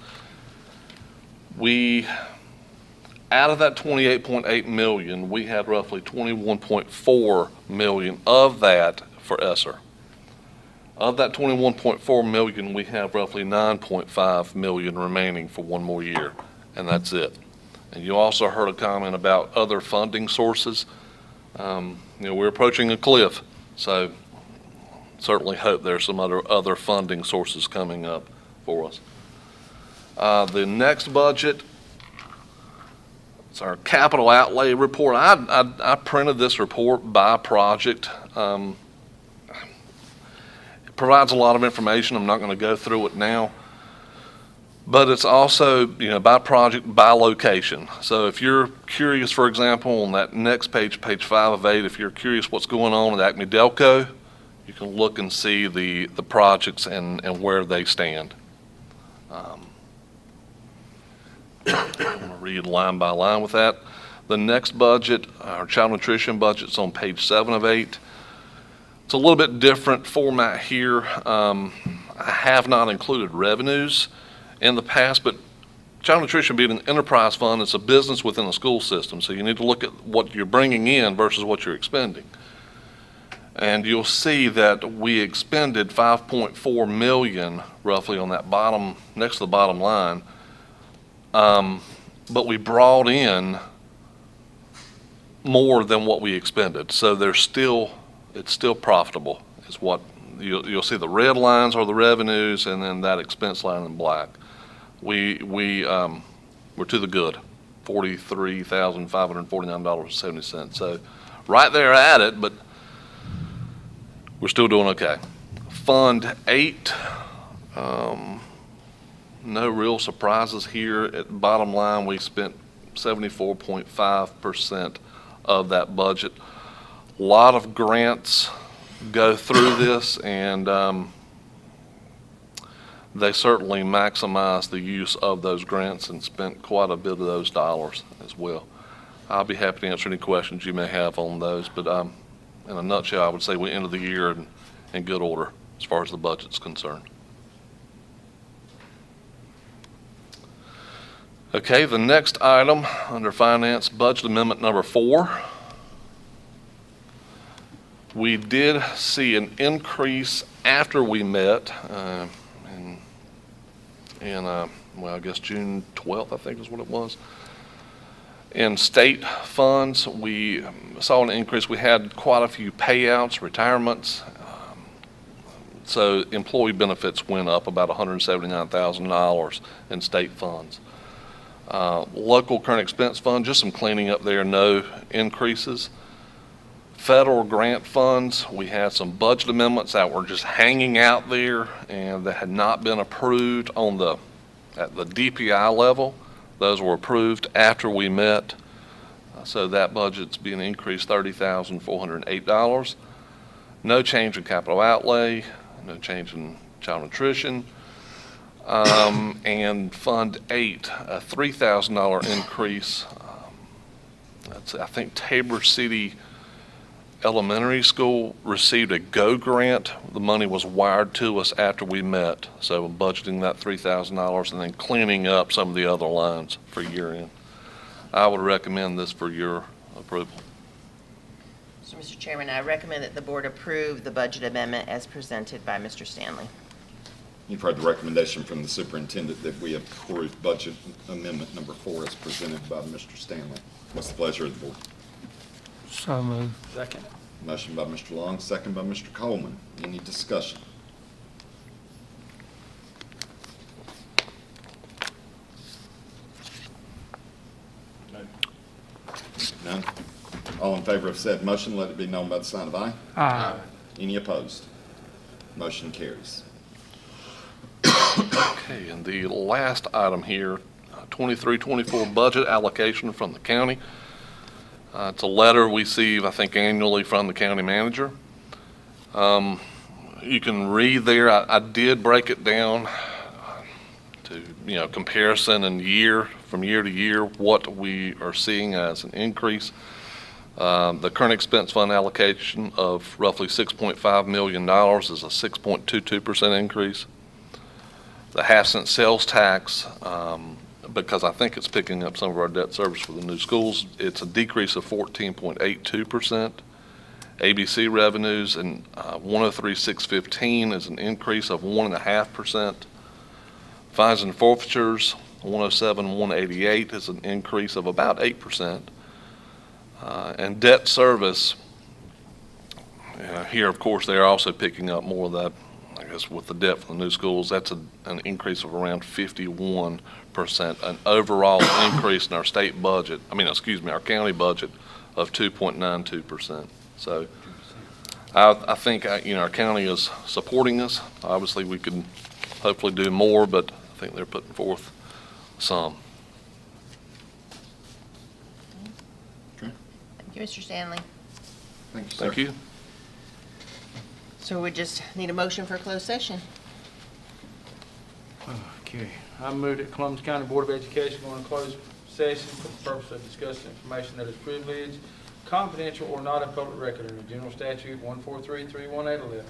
Out of that $28.8 million, we had roughly $21.4 million of that for ESSER. Of that $21.4 million, we have roughly $9.5 million remaining for one more year, and that's it. And you also heard a comment about other funding sources. We're approaching a cliff, so certainly hope there's some other funding sources coming up for us. The next budget, it's our capital outlay report. I printed this report by project. It provides a lot of information. I'm not going to go through it now. But it's also, by project, by location. So if you're curious, for example, on that next page, page 5 of 8, if you're curious what's going on at Acme Delco, you can look and see the projects and where they stand. I'm going to read line by line with that. The next budget, our child nutrition budget, is on page 7 of 8. It's a little bit different format here. I have not included revenues in the past, but child nutrition being an enterprise fund, it's a business within the school system. So you need to look at what you're bringing in versus what you're expending. And you'll see that we expended $5.4 million roughly on that bottom, next to the bottom line. But we brought in more than what we expended. So it's still profitable is what you'll see. The red lines are the revenues, and then that expense line in black. We're to the good, $43,549.70. So right there at it, but we're still doing okay. Fund 8, no real surprises here. At the bottom line, we spent 74.5% of that budget. A lot of grants go through this, and they certainly maximize the use of those grants and spent quite a bit of those dollars as well. I'll be happy to answer any questions you may have on those, but in a nutshell, I would say we ended the year in good order as far as the budget's concerned. Okay, the next item under finance, budget amendment number 4. We did see an increase after we met I guess June 12th, I think is what it was. In state funds, we saw an increase. We had quite a few payouts, retirements. So employee benefits went up about $179,000 in state funds. Local current expense fund, just some cleaning up there, no increases. Federal grant funds, we had some budget amendments that were just hanging out there and that had not been approved at the DPI level. Those were approved after we met. So that budget's being increased $30,408. No change in capital outlay, no change in child nutrition. And Fund 8, a $3,000 increase. That's, I think, Tabor City Elementary School received a GO grant. The money was wired to us after we met, so budgeting that $3,000 and then cleaning up some of the other lines for year end. I would recommend this for your approval.
So, Mr. Chairman, I recommend that the board approve the budget amendment as presented by Mr. Stanley.
You've heard the recommendation from the superintendent that we approve budget amendment number 4 as presented by Mr. Stanley. What's the pleasure of the board?
So moved.
Second.
Motion by Mr. Long, second by Mr. Coleman. Any discussion? None? All in favor of said motion, let it be known by the sign of aye.
Aye.
Any opposed? Motion carries.
Okay, and the last item here, 23-24 budget allocation from the county. It's a letter we receive, I think, annually from the county manager. You can read there, I did break it down to, comparison and from year to year, what we are seeing as an increase. The current expense fund allocation of roughly $6.5 million is a 6.22% increase. The half-cent sales tax, because I think it's picking up some of our debt service for the new schools, it's a decrease of 14.82%. ABC revenues and 103,615 is an increase of 1.5%. Fines and forfeitures, 107,188 is an increase of about 8%. And debt service, here, of course, they're also picking up more of that, I guess, with the debt for the new schools. That's an increase of around 51%, an overall increase in our state budget, our county budget of 2.92%. So I think, our county is supporting us. Obviously, we could hopefully do more, but I think they're putting forth some.
Okay.
Thank you, Mr. Stanley.
Thank you, sir.
Thank you.
So we just need a motion for closed session.
Okay, I move that Columbus County Board of Education go into closed session for the purpose of discussing information that is privileged, confidential, or not a public record under General Statute 143-31811.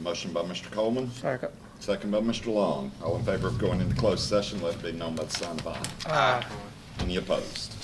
Motion by Mr. Coleman,
Second.
second by Mr. Long. All in favor of going into closed session, let it be known by the sign of aye.
Aye.
Any opposed?